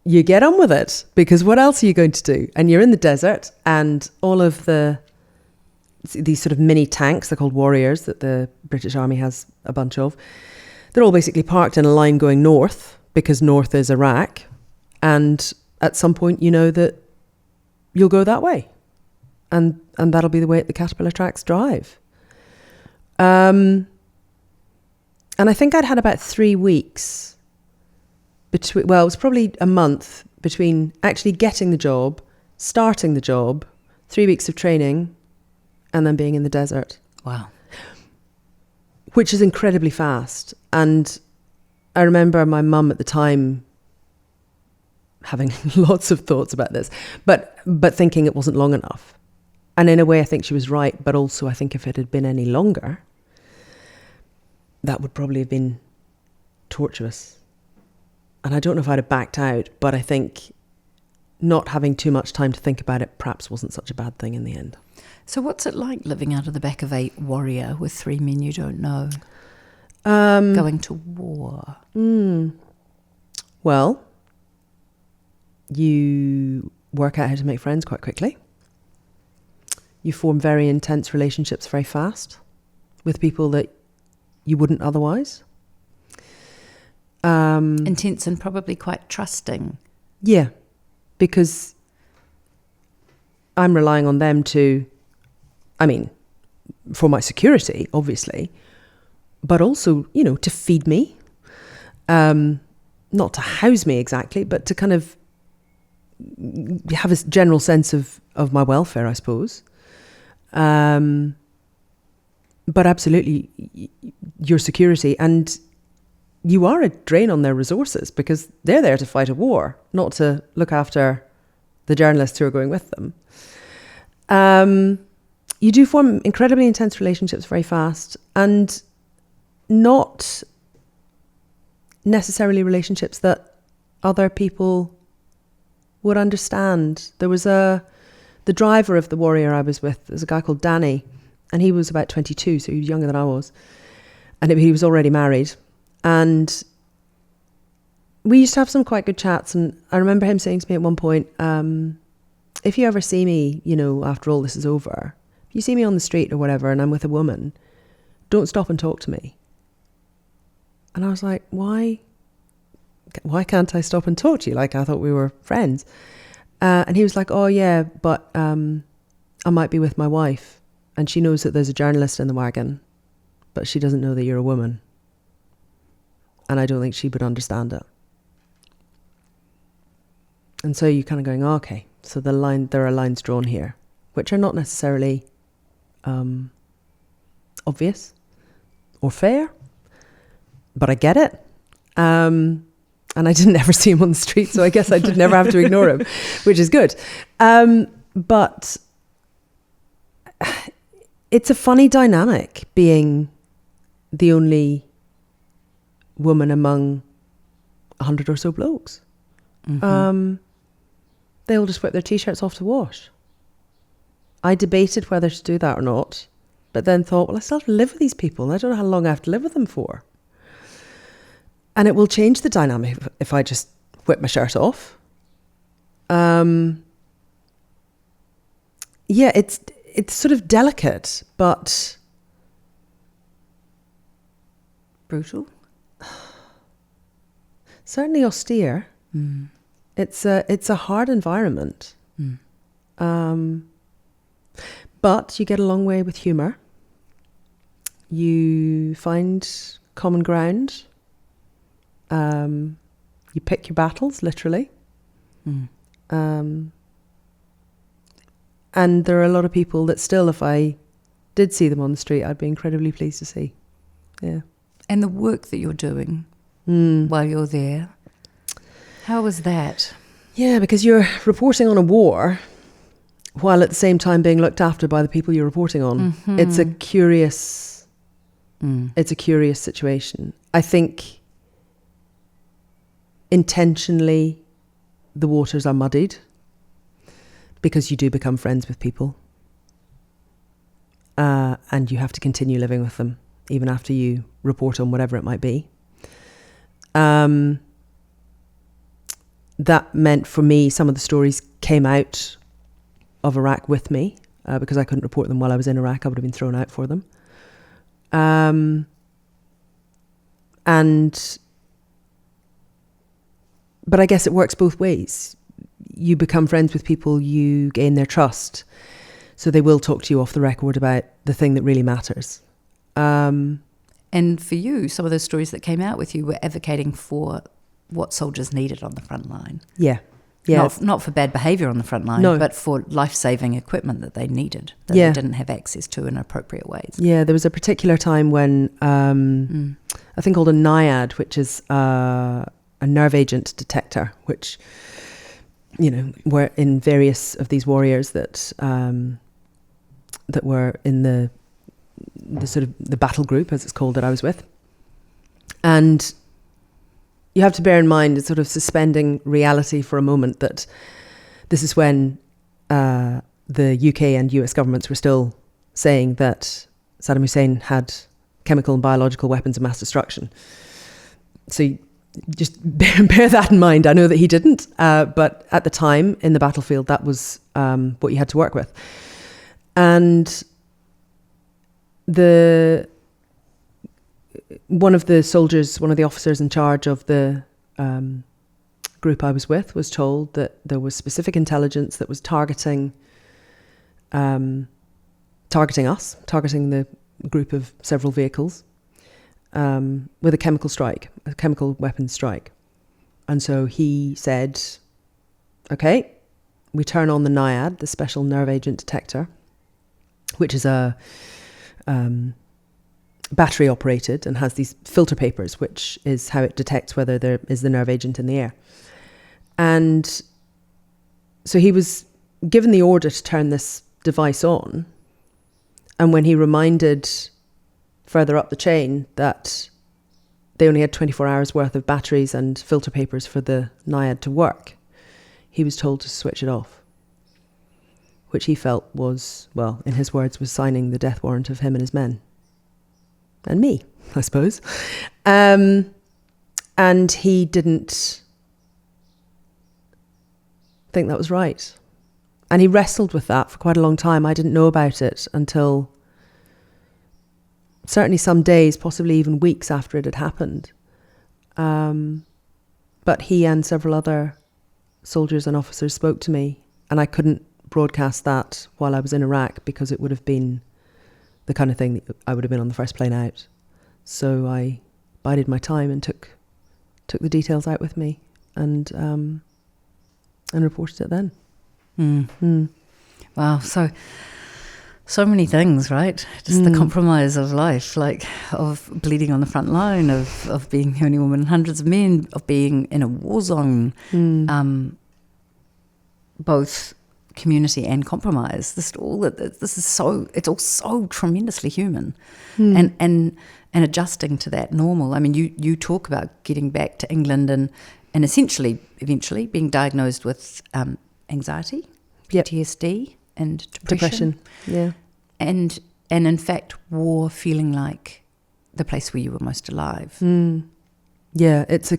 you get on with it, because what else are you going to do? And you're in the desert, and all of these sort of mini tanks, they're called Warriors, that the British Army has a bunch of. They're all basically parked in a line going north, because north is Iraq. And at some point you know that you'll go that way. And that'll be the way the Caterpillar tracks drive. And I think I'd had about 3 weeks between, well, it was probably a month between actually getting the job, starting the job, 3 weeks of training, and then being in the desert. Wow. Which is incredibly fast. And I remember my mum at the time having lots of thoughts about this, but thinking it wasn't long enough. And in a way, I think she was right. But also, I think if it had been any longer, that would probably have been torturous. And I don't know if I'd have backed out, but I think not having too much time to think about it perhaps wasn't such a bad thing in the end. So what's it like living out of the back of a warrior with 3 men you don't know? Going to war? Well, you work out how to make friends quite quickly. You form very intense relationships very fast with people that you wouldn't otherwise. Intense and probably quite trusting. Yeah, because I'm relying on them to, I mean, for my security, obviously, but also, you know, to feed me, not to house me exactly, but to kind of have a general sense of my welfare, I suppose. But absolutely, your security, and you are a drain on their resources because they're there to fight a war, not to look after the journalists who are going with them. You do form incredibly intense relationships very fast, and not necessarily relationships that other people would understand. There was the driver of the warrior I was with, there's a guy called Danny, and he was about 22, so he was younger than I was. And he was already married. And we used to have some quite good chats, and I remember him saying to me at one point, if you ever see me, you know, after all this is over, if you see me on the street or whatever and I'm with a woman, don't stop and talk to me. And I was like, why can't I stop and talk to you? Like, I thought we were friends. And he was like, oh yeah, but I might be with my wife and she knows that there's a journalist in the wagon, but she doesn't know that you're a woman. And I don't think she would understand it. And so you're kind of going, oh, okay, so there are lines drawn here, which are not necessarily obvious or fair, but I get it. And I didn't ever see him on the street, so I guess I did never have to ignore him, which is good. But it's a funny dynamic being the only woman among 100 or so blokes. Mm-hmm. They all just whip their t-shirts off to wash. I debated whether to do that or not, but then thought, well, I still have to live with these people. I don't know how long I have to live with them for. And it will change the dynamic if I just whip my shirt off. Yeah, it's sort of delicate, but brutal. Certainly austere. Mm. It's a hard environment. Mm. But you get a long way with humour. You find common ground. You pick your battles, literally. Mm. And there are a lot of people that still, if I did see them on the street, I'd be incredibly pleased to see. Yeah. And the work that you're doing while you're there, how was that? Yeah, because you're reporting on a war while at the same time being looked after by the people you're reporting on. Mm-hmm. It's a curious situation. I think intentionally the waters are muddied because you do become friends with people, and you have to continue living with them even after you report on whatever it might be. That meant for me, some of the stories came out of Iraq with me because I couldn't report them while I was in Iraq. I would have been thrown out for them. But I guess it works both ways. You become friends with people, you gain their trust, so they will talk to you off the record about the thing that really matters. And for you, some of those stories that came out with you were advocating for what soldiers needed on the front line. Yeah. Not for bad behaviour on the front line, but for life-saving equipment that they needed, that they didn't have access to in appropriate ways. Yeah, there was a particular time when a thing called a NIAD, which is a nerve agent detector, which, you know, were in various of these warriors that were in the sort of the battle group, as it's called, that I was with. And you have to bear in mind, it's sort of suspending reality for a moment, that this is when the UK and US governments were still saying that Saddam Hussein had chemical and biological weapons of mass destruction. So just bear that in mind. I know that he didn't, but at the time in the battlefield, that was what you had to work with. And one of the officers in charge of the group I was with was told that there was specific intelligence that was targeting us, targeting the group of several vehicles with a chemical weapons strike. And so he said, okay, we turn on the NIAD, the special nerve agent detector, which is a battery operated and has these filter papers, which is how it detects whether there is the nerve agent in the air. And so he was given the order to turn this device on. And when he reminded further up the chain that they only had 24 hours worth of batteries and filter papers for the NIAD to work, he was told to switch it off, which he felt was, well, in his words, was signing the death warrant of him and his men. And me, I suppose. And he didn't think that was right. And he wrestled with that for quite a long time. I didn't know about it until certainly some days, possibly even weeks after it had happened. But he and several other soldiers and officers spoke to me, and I couldn't broadcast that while I was in Iraq because it would have been the kind of thing that I would have been on the first plane out. So I bided my time and took the details out with me and reported it then. Wow, so many things, right? Just the compromise of life, like of bleeding on the front line, of being the only woman and hundreds of men, of being in a war zone, both community and compromise. This is so, it's all so tremendously human, and adjusting to that normal. I mean, you talk about getting back to England and essentially, eventually being diagnosed with anxiety, PTSD, and depression. Yeah. And in fact, war feeling like the place where you were most alive. Yeah, it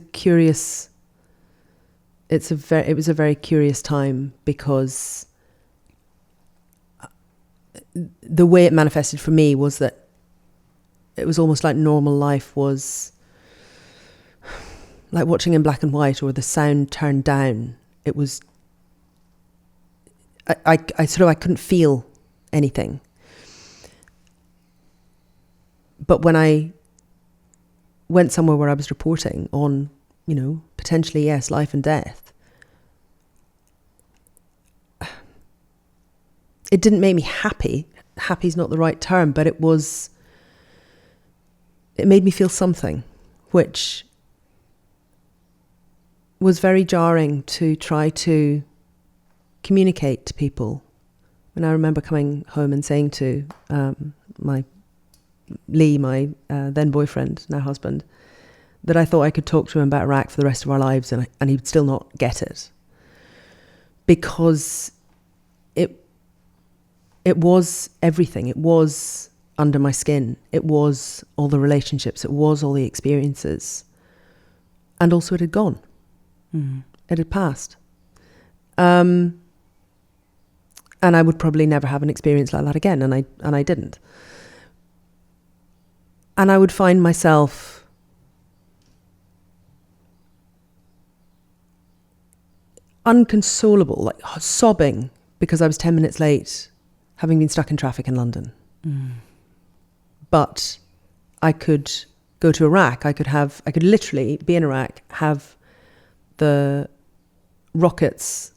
was a very curious time because the way it manifested for me was that it was almost like normal life was like watching in black and white or the sound turned down. It was, I couldn't feel anything. But when I went somewhere where I was reporting on, potentially, yes, life and death, it didn't make me happy. Happy's not the right term, but it made me feel something, which was very jarring to try to communicate to people. And I remember coming home and saying to my then boyfriend, now husband, that I thought I could talk to him about Iraq for the rest of our lives and he would still not get it. Because it was everything. It was under my skin. It was all the relationships. It was all the experiences. And also it had gone. It had passed. And I would probably never have an experience like that again, and I didn't. And I would find myself unconsolable, like sobbing because I was 10 minutes late, having been stuck in traffic in London. But I could go to Iraq. I could literally be in Iraq, have the rockets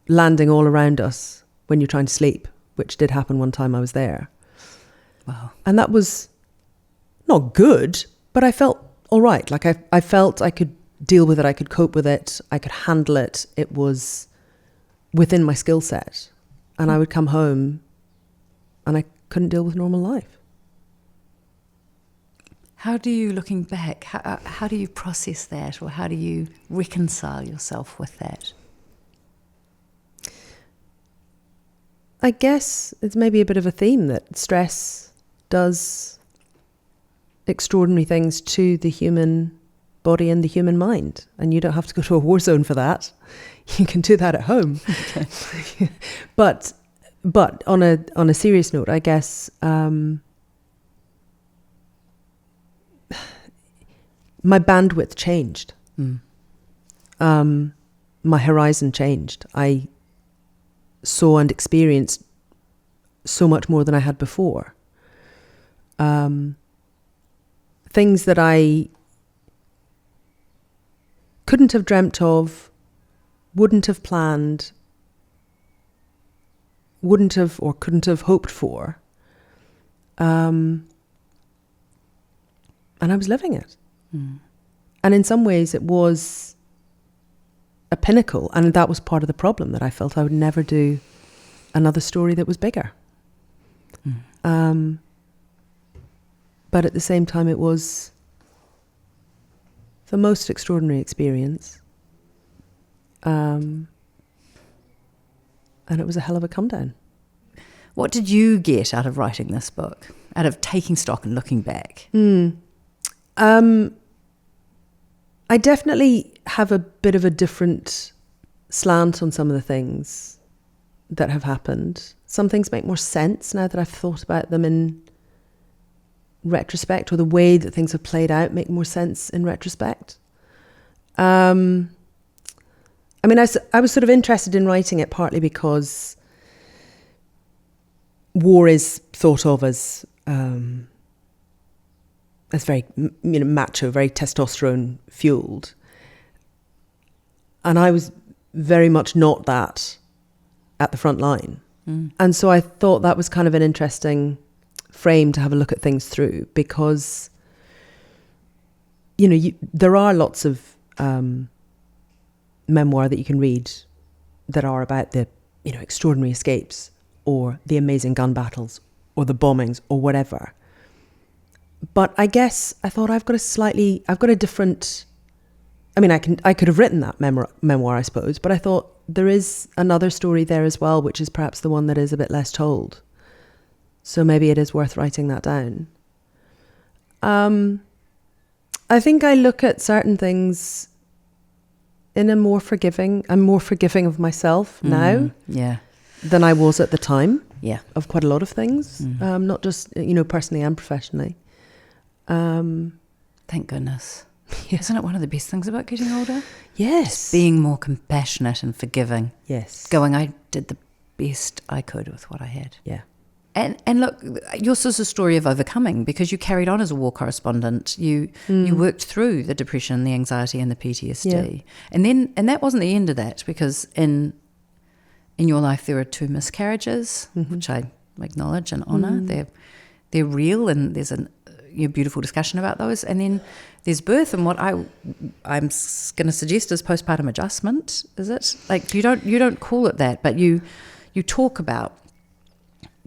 landing all around us when you're trying to sleep, which did happen one time I was there. Wow. And that was not good, but I felt all right. Like I felt I could deal with it. I could cope with it. I could handle it. It was within my skill set. And I would come home and I couldn't deal with normal life. How do you, looking back, how do you process that, or how do you reconcile yourself with that? I guess it's maybe a bit of a theme that stress does extraordinary things to the human body and the human mind. And you don't have to go to a war zone for that. You can do that at home. Okay. But on a serious note, I guess my bandwidth changed. My horizon changed. I saw and experienced so much more than I had before. Things that I couldn't have dreamt of, wouldn't have planned, wouldn't have or couldn't have hoped for. And I was living it. And in some ways it was a pinnacle, and that was part of the problem, that I felt I would never do another story that was bigger. But at the same time, it was the most extraordinary experience. And it was a hell of a come down. What did you get out of writing this book, out of taking stock and looking back? I definitely have a bit of a different slant on some of the things that have happened. Some things make more sense now that I've thought about them in retrospect, or the way that things have played out make more sense in retrospect. I mean, I was sort of interested in writing it partly because war is thought of as very, macho, very testosterone fueled. And I was very much not that at the front line. And so I thought that was kind of an interesting frame to have a look at things through, because, there are lots of memoir that you can read that are about the, extraordinary escapes or the amazing gun battles or the bombings or whatever. But I guess I thought I've got a different, I could have written that memoir, I suppose, but I thought there is another story there as well, which is perhaps the one that is a bit less told. So maybe it is worth writing that down. I think I look at certain things in I'm more forgiving of myself now than I was at the time of quite a lot of things, not just, personally and professionally. Thank goodness. Yeah. Isn't it one of the best things about getting older? Yes. Just being more compassionate and forgiving. Yes. Going, I did the best I could with what I had. Yeah. And look, yours is a story of overcoming, because you carried on as a war correspondent. You worked through the depression, the anxiety, and the PTSD. Yeah. And that wasn't the end of that, because in your life there are 2 miscarriages, which I acknowledge and honour. They're real, and there's a beautiful discussion about those. And then there's birth, and what I'm going to suggest is postpartum adjustment. Is it? Like you don't call it that, but you talk about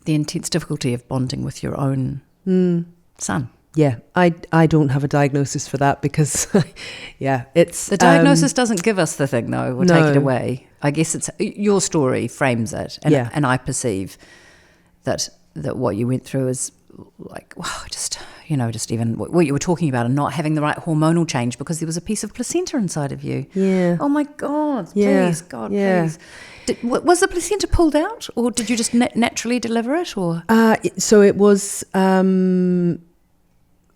the intense difficulty of bonding with your own son. Yeah, I don't have a diagnosis for that, because, it's... The diagnosis doesn't give us the thing, though, or take it away. I guess it's your story frames it, and I perceive that what you went through is like, wow, just even what you were talking about, and not having the right hormonal change because there was a piece of placenta inside of you. Yeah. Oh my God, please, God, please. Was the placenta pulled out, or did you just naturally deliver it, or? So it was, I'd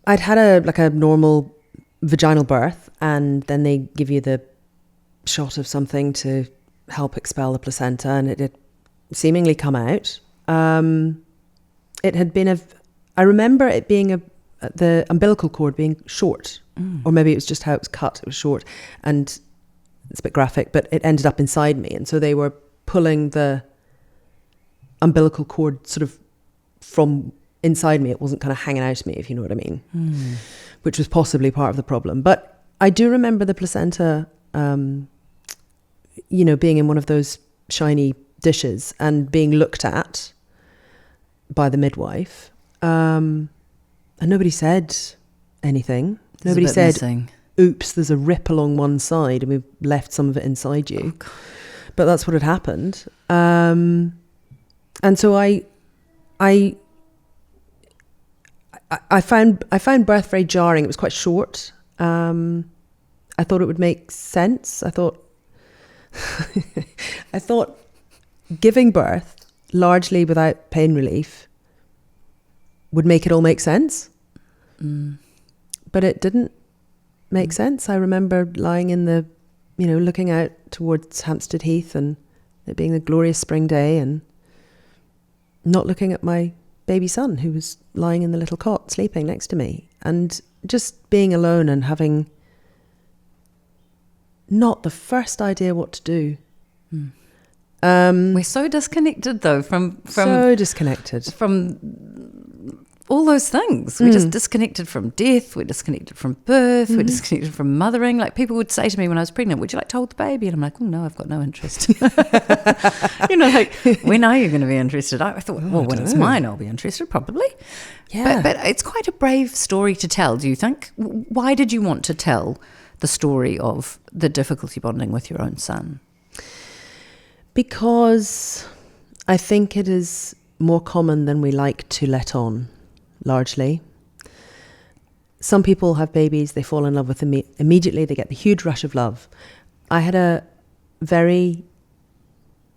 had a normal vaginal birth, and then they give you the shot of something to help expel the placenta, and it had seemingly come out. It had been I remember it being the umbilical cord being short, or maybe it was just how it was cut. It was short, and it's a bit graphic, but it ended up inside me. And so they were pulling the umbilical cord sort of from inside me. It wasn't kind of hanging out of me, if you know what I mean, which was possibly part of the problem. But I do remember the placenta, being in one of those shiny dishes and being looked at by the midwife. And nobody said anything. Nobody said, missing. Oops, there's a rip along one side and we've left some of it inside you. Oh, but that's what had happened. And so I found birth very jarring. It was quite short. I thought it would make sense. I thought giving birth largely without pain relief would make it all make sense. But it didn't make sense. I remember lying in the, looking out towards Hampstead Heath and it being a glorious spring day and not looking at my baby son who was lying in the little cot sleeping next to me, and just being alone and having not the first idea what to do. We're so disconnected though from so disconnected from all those things. We're just disconnected from death, we're disconnected from birth, we're disconnected from mothering. Like people would say to me when I was pregnant, would you like to hold the baby? And I'm like, oh no, I've got no interest. When are you going to be interested? I thought, when it's mine, I'll be interested, probably. Yeah. But it's quite a brave story to tell, do you think? Why did you want to tell the story of the difficulty bonding with your own son? Because I think it is more common than we like to let on, largely. some people have babies, they fall in love with them immediately, they get the huge rush of love. I had a very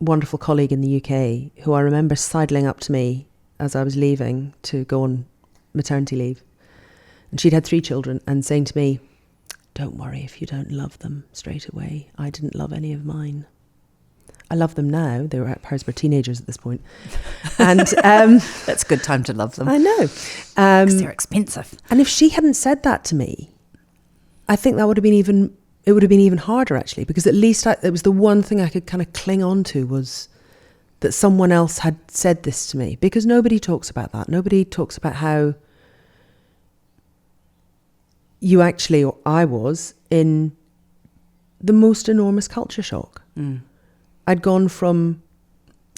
wonderful colleague in the UK who I remember sidling up to me as I was leaving to go on maternity leave. And she'd had 3 children and saying to me, "Don't worry if you don't love them straight away. I didn't love any of mine." I love them now. Hers were teenagers at this point. And that's a good time to love them. I know. Because they're expensive. And if she hadn't said that to me, I think that would have been even harder, actually, because at least it was the one thing I could kind of cling on to, was that someone else had said this to me, because nobody talks about that. Nobody talks about how you actually, or I was, in the most enormous culture shock. I'd gone from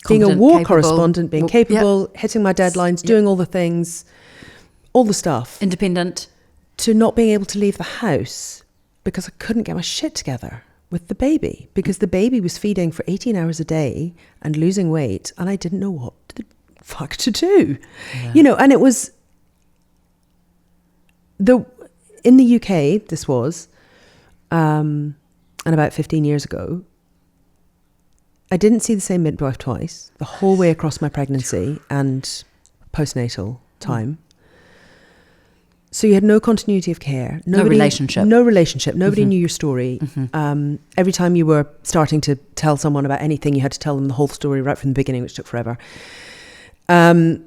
being a war correspondent, being capable, hitting my deadlines, doing all the things, all the stuff. Independent. To not being able to leave the house because I couldn't get my shit together with the baby, because the baby was feeding for 18 hours a day and losing weight, and I didn't know what the fuck to do. Yeah. And it was in the UK, this was, and about 15 years ago, I didn't see the same midwife twice, the whole way across my pregnancy and postnatal time. So you had no continuity of care. No relationship. Nobody knew your story. Every time you were starting to tell someone about anything, you had to tell them the whole story right from the beginning, which took forever. And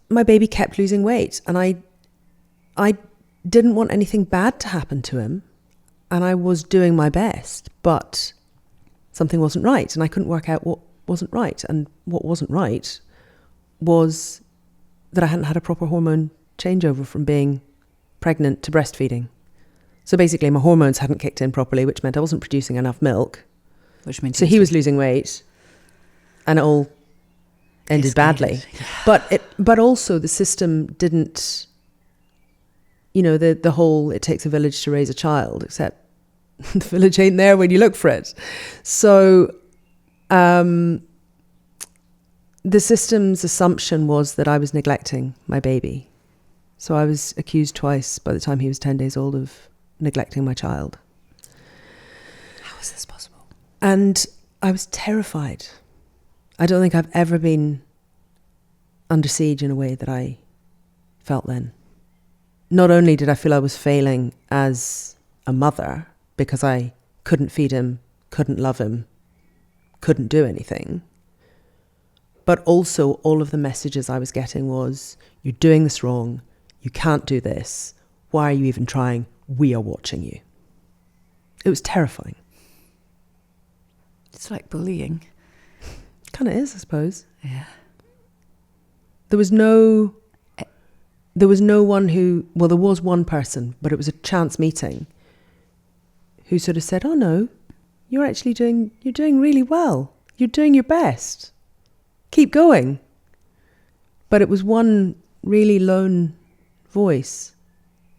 my baby kept losing weight, and I didn't want anything bad to happen to him, and I was doing my best, but something wasn't right, and I couldn't work out what wasn't right. And what wasn't right was that I hadn't had a proper hormone changeover from being pregnant to breastfeeding. So basically my hormones hadn't kicked in properly, which meant I wasn't producing enough milk. Which means so he was losing weight, and it all ended badly. Yeah. But also the system didn't, the whole "it takes a village to raise a child," except the village ain't there when you look for it. So the system's assumption was that I was neglecting my baby. So I was accused twice by the time he was 10 days old of neglecting my child. How is this possible? And I was terrified. I don't think I've ever been under siege in a way that I felt then. Not only did I feel I was failing as a mother, because I couldn't feed him, couldn't love him, couldn't do anything, but also all of the messages I was getting was, "You're doing this wrong, you can't do this, why are you even trying, we are watching you." It was terrifying. It's like bullying. Kind of is, I suppose. Yeah. There was no one who, well, there was one person, but it was a chance meeting, who sort of said, "Oh no, you're doing really well. You're doing your best. Keep going." But it was one really lone voice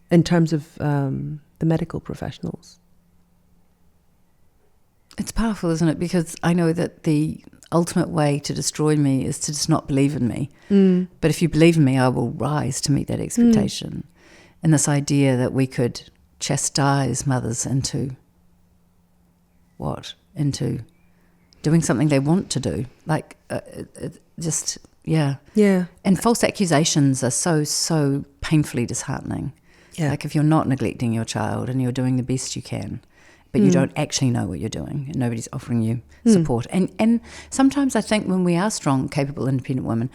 in terms of the medical professionals. It's powerful, isn't it? Because I know that the ultimate way to destroy me is to just not believe in me. But if you believe in me, I will rise to meet that expectation. And this idea that we could chastise mothers into doing something they want to do. Like, Yeah. And false accusations are so painfully disheartening. Yeah. Like if you're not neglecting your child and you're doing the best you can, but you don't actually know what you're doing and nobody's offering you support. And sometimes I think when we are strong, capable, independent women,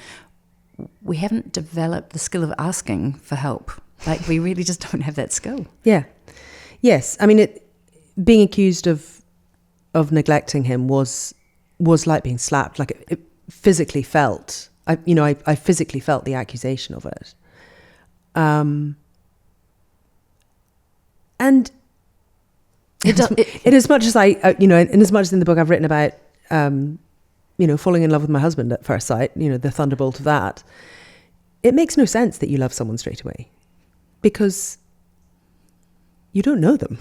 we haven't developed the skill of asking for help. Like we really just don't have that skill. Yeah. Yes. I mean, being accused of neglecting him was like being slapped. Like it physically felt. I physically felt the accusation of it. And in as much as in as much as in the book I've written about, falling in love with my husband at first sight, the thunderbolt of that, it makes no sense that you love someone straight away because you don't know them.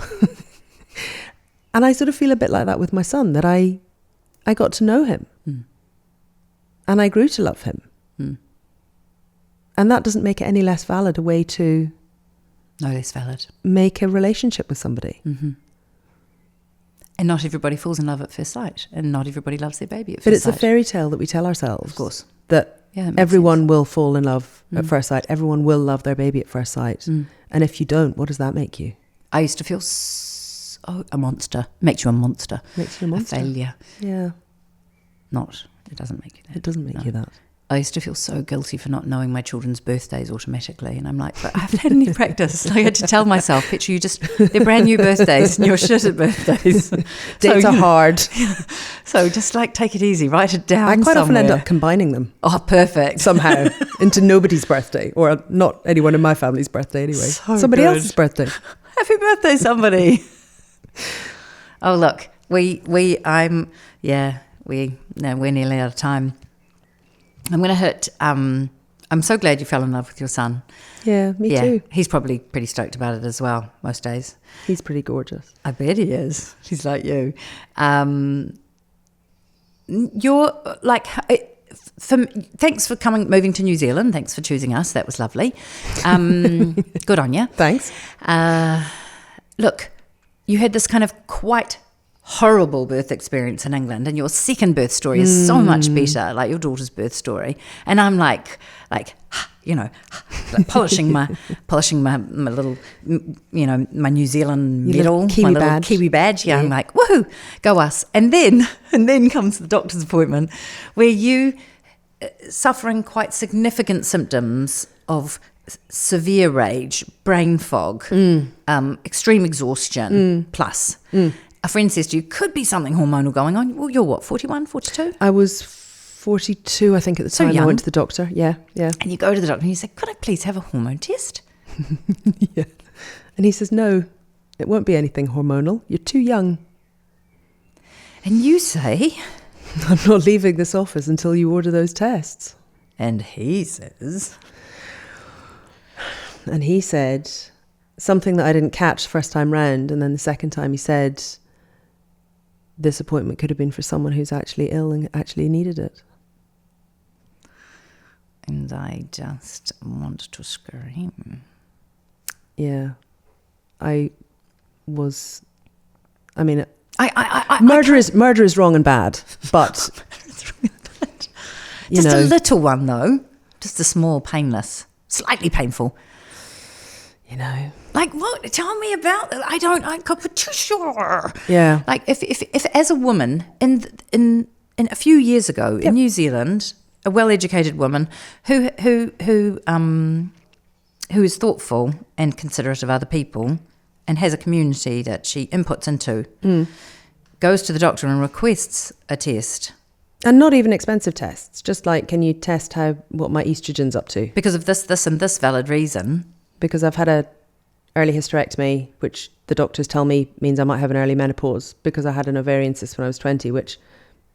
And I sort of feel a bit like that with my son, that I got to know him and I grew to love him. And that doesn't make it any less valid a way to... No less valid. Make a relationship with somebody. Mm-hmm. And not everybody falls in love at first sight. And not everybody loves their baby at first sight. But it's a fairy tale that we tell ourselves. Of course. That everyone will fall in love Mm. at first sight. Everyone will love their baby at first sight. Mm. And if you don't, what does that make you? I used to feel a monster. Makes you a monster. Makes you a monster. A failure. Yeah. It doesn't make you that. It doesn't make you that. I used to feel so guilty for not knowing my children's birthdays automatically. And I'm like, but I haven't had any practice. Like, I had to tell myself, Petra, they're brand new birthdays and you're shit at birthdays. Dates are hard. So just like take it easy, write it down. I quite often somewhere. end up combining them. Oh, perfect. Somehow into nobody's birthday, or not anyone in my family's birthday anyway. Somebody else's birthday. Happy birthday, somebody. Oh, look, we're nearly out of time. I'm going to hit, I'm so glad you fell in love with your son. Yeah, me too. He's probably pretty stoked about it as well, most days. He's pretty gorgeous. I bet he is. He's like you. You're like, thanks for moving to New Zealand. Thanks for choosing us. That was lovely. Good on you. Thanks. Look, you had this kind of quite horrible birth experience in England, and your second birth story is so much better, like your daughter's birth story. And I'm like polishing my little, my New Zealand medal, Kiwi my little badge. Kiwi badge. Yeah, I'm like, woohoo, go us. And then comes the doctor's appointment where you suffering quite significant symptoms of severe rage, brain fog, extreme exhaustion, plus. A friend says to you, could be something hormonal going on. Well, you're what, 41, 42? I was 42, I think, at the time young. I went to the doctor. Yeah. And you go to the doctor and you say, could I please have a hormone test? Yeah. And he says, no, it won't be anything hormonal. You're too young. And you say, I'm not leaving this office until you order those tests. And he says something that I didn't catch first time round. And then the second time he said, this appointment could have been for someone who's actually ill and actually needed it. And I just want to scream. Yeah. Murder is wrong and bad, but just a little one though, just a small, painless, slightly painful. Like what? Tell me about it. I got Patricia. Yeah. Like if as a woman in a few years ago in New Zealand, a well-educated woman who is thoughtful and considerate of other people and has a community that she inputs into, goes to the doctor and requests a test. And not even expensive tests. Just like, can you test what my estrogen's up to? Because of this and this valid reason. Because I've had a early hysterectomy, which the doctors tell me means I might have an early menopause, because I had an ovarian cyst when I was 20, which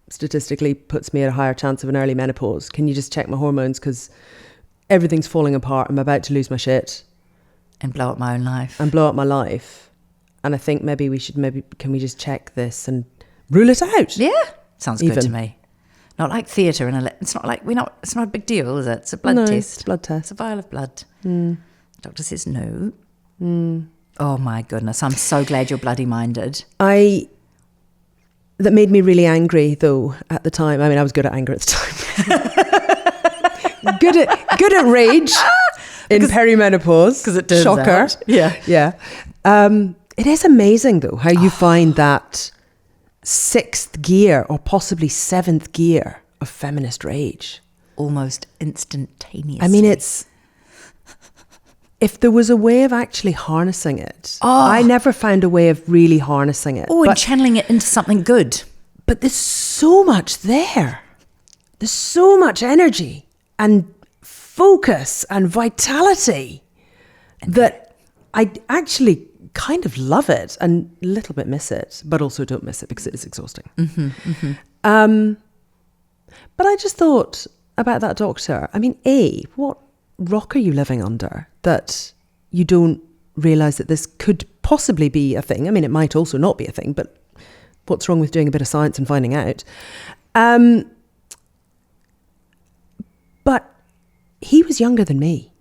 statistically puts me at a higher chance of an early menopause. Can you just check my hormones? Because everything's falling apart. I'm about to lose my shit. And blow up my own life. And blow up my life. And I think can we just check this and rule it out? Yeah. Sounds good to me. Not like theatre. It's not like it's not a big deal, is it? It's a blood test. It's a blood test. It's a vial of blood. Doctor says no. Oh my goodness. I'm so glad you're bloody minded. That made me really angry though at the time. I mean, I was good at anger at the time. good at rage in perimenopause. Because it turns Shocker. out. Yeah. It is amazing though how you find that sixth gear or possibly seventh gear of feminist rage. Almost instantaneously. I mean, if there was a way of actually harnessing it, I never found a way of really harnessing it. And channeling it into something good. But there's so much there. There's so much energy and focus and vitality that I actually kind of love it and a little bit miss it, but also don't miss it because it is exhausting. But I just thought about that doctor. I mean, what rock are you living under that you don't realise that this could possibly be a thing? I mean, it might also not be a thing, but what's wrong with doing a bit of science and finding out? But he was younger than me.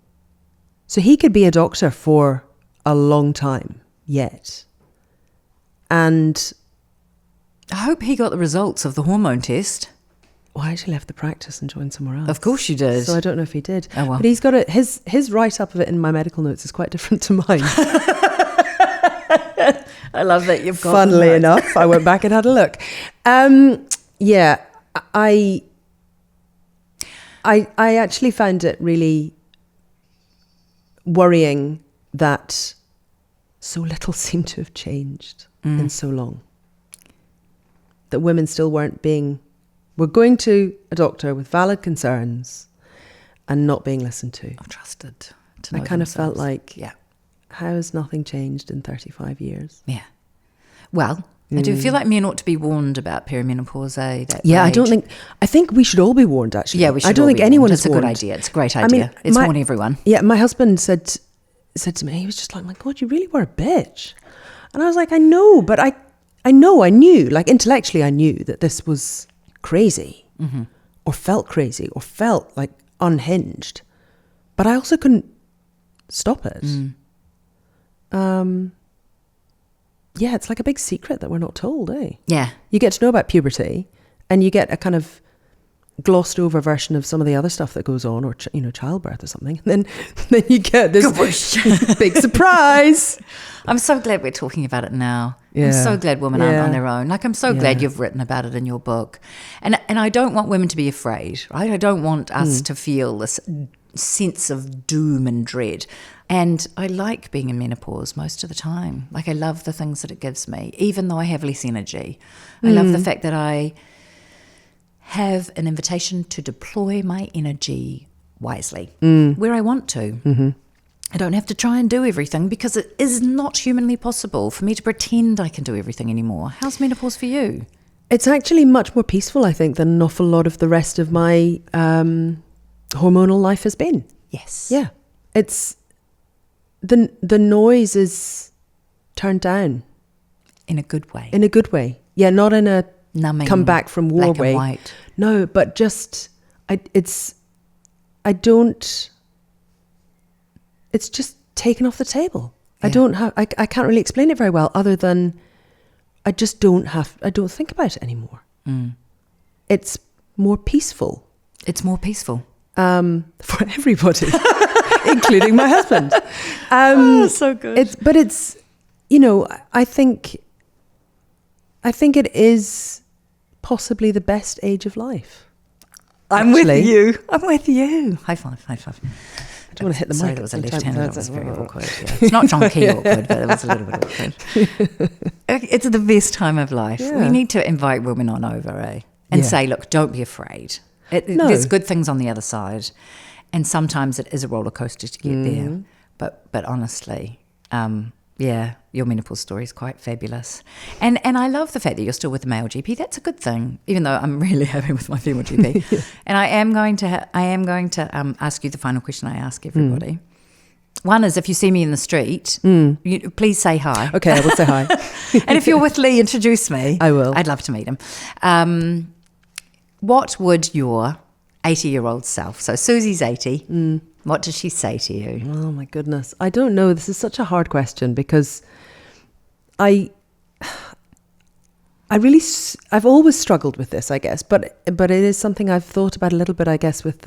So he could be a doctor for a long time yet. And I hope he got the results of the hormone test. well, I actually left the practice and joined somewhere else. Of course you did. So I don't know if he did. Oh, well. But he's got his write-up of it in my medical notes is quite different to mine. I love that you've got Funnily enough, I went back and had a look. Yeah, I actually found it really worrying that so little seemed to have changed in so long. That women still were going to a doctor with valid concerns and not being listened to. Or trusted to I know kind of themselves. felt like, yeah. how has nothing changed in 35 years? Yeah. Well, I do feel like men ought to be warned about perimenopause, that Yeah, age. I think we should all be warned, actually. Yeah, we should I don't all think be anyone warned. is It's a warned. good idea. It's a great idea. It's warn everyone. Yeah, my husband said to me, he was just like, my God, you really were a bitch. And I was like, I know, but I knew, like intellectually I knew that this was crazy or felt like unhinged. But I also couldn't stop it. Yeah, it's like a big secret that we're not told, eh? Yeah. You get to know about puberty and you get a kind of glossed over version of some of the other stuff that goes on, or childbirth or something. And then you get this big surprise. I'm so glad we're talking about it now. Yeah. I'm so glad women aren't Yeah. on their own. Like, I'm so glad you've written about it in your book. And I don't want women to be afraid, right? I don't want us to feel this sense of doom and dread. And I like being in menopause most of the time. Like, I love the things that it gives me, even though I have less energy. I love the fact that I have an invitation to deploy my energy wisely where I want to. I don't have to try and do everything, because it is not humanly possible for me to pretend I can do everything anymore. How's menopause for you? It's actually much more peaceful, I think, than an awful lot of the rest of my hormonal life has been. Yes. Yeah. It's the noise is turned down. In a good way. In a good way. Yeah, not in a Numbing, come back from war black way. and white. No, but just it's just taken off the table. Yeah. I can't really explain it very well, other than I don't think about it anymore. It's more peaceful. It's more peaceful. For everybody, including my husband. So good. It's I think it is possibly the best age of life. I'm with you. I'm with you. High five, high five. I don't want to hit the Sorry, mic. there was a at the same left-hander. time. That was very awkward. Yeah. It's not John Key awkward, but it was a little bit awkward. It's the best time of life. Yeah. We need to invite women on over, and Yeah. say, look, don't be afraid. No. There's good things on the other side, and sometimes it is a roller coaster to get there. But honestly, your menopause story is quite fabulous, and I love the fact that you're still with the male GP. That's a good thing, even though I'm really happy with my female GP. And I am going to ask you the final question I ask everybody. One is, if you see me in the street, please say hi. Okay, I will say hi. And if you're with Lee, introduce me. I will. I'd love to meet him. What would your 80-year-old self, so Susie's 80, what does she say to you? Oh my goodness. I don't know. This is such a hard question, because I've always struggled with this, I guess, but it is something I've thought about a little bit, I guess, with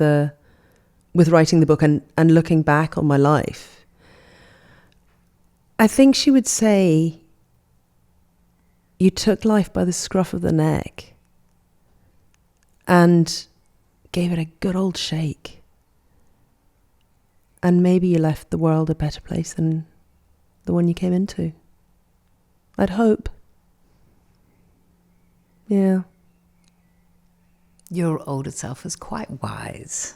writing the book and looking back on my life. I think she would say, you took life by the scruff of the neck and gave it a good old shake. And maybe you left the world a better place than the one you came into. I'd hope. Yeah. Your older self is quite wise.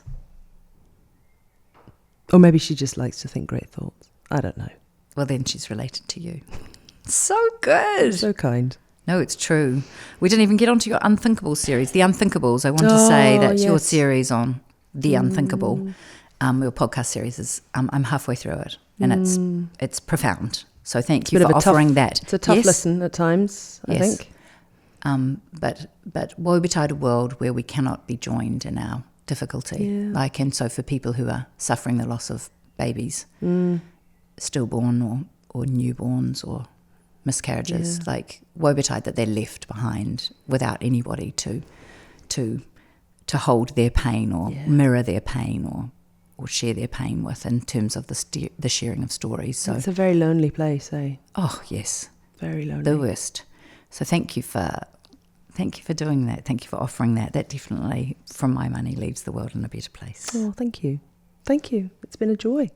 Or maybe she just likes to think great thoughts. I don't know. Well, then she's related to you. So good. So kind. No, it's true. We didn't even get onto your Unthinkable series. The Unthinkables, I want to say that's your yes. series on The Unthinkable. Your podcast series is, I'm halfway through it, and it's profound. So thank you for offering that. It's a tough listen at times, I think. But woe betide a world where we cannot be joined in our difficulty. Yeah. And so for people who are suffering the loss of babies, stillborn or newborns or miscarriages, woe betide that they're left behind without anybody to hold their pain or mirror their pain or share their pain with, in terms of the sharing of stories. So it's a very lonely place, eh? Oh yes, very lonely. The worst. So thank you for doing that. Thank you for offering that. That definitely, from my money, leaves the world in a better place. Oh, thank you. Thank you. It's been a joy.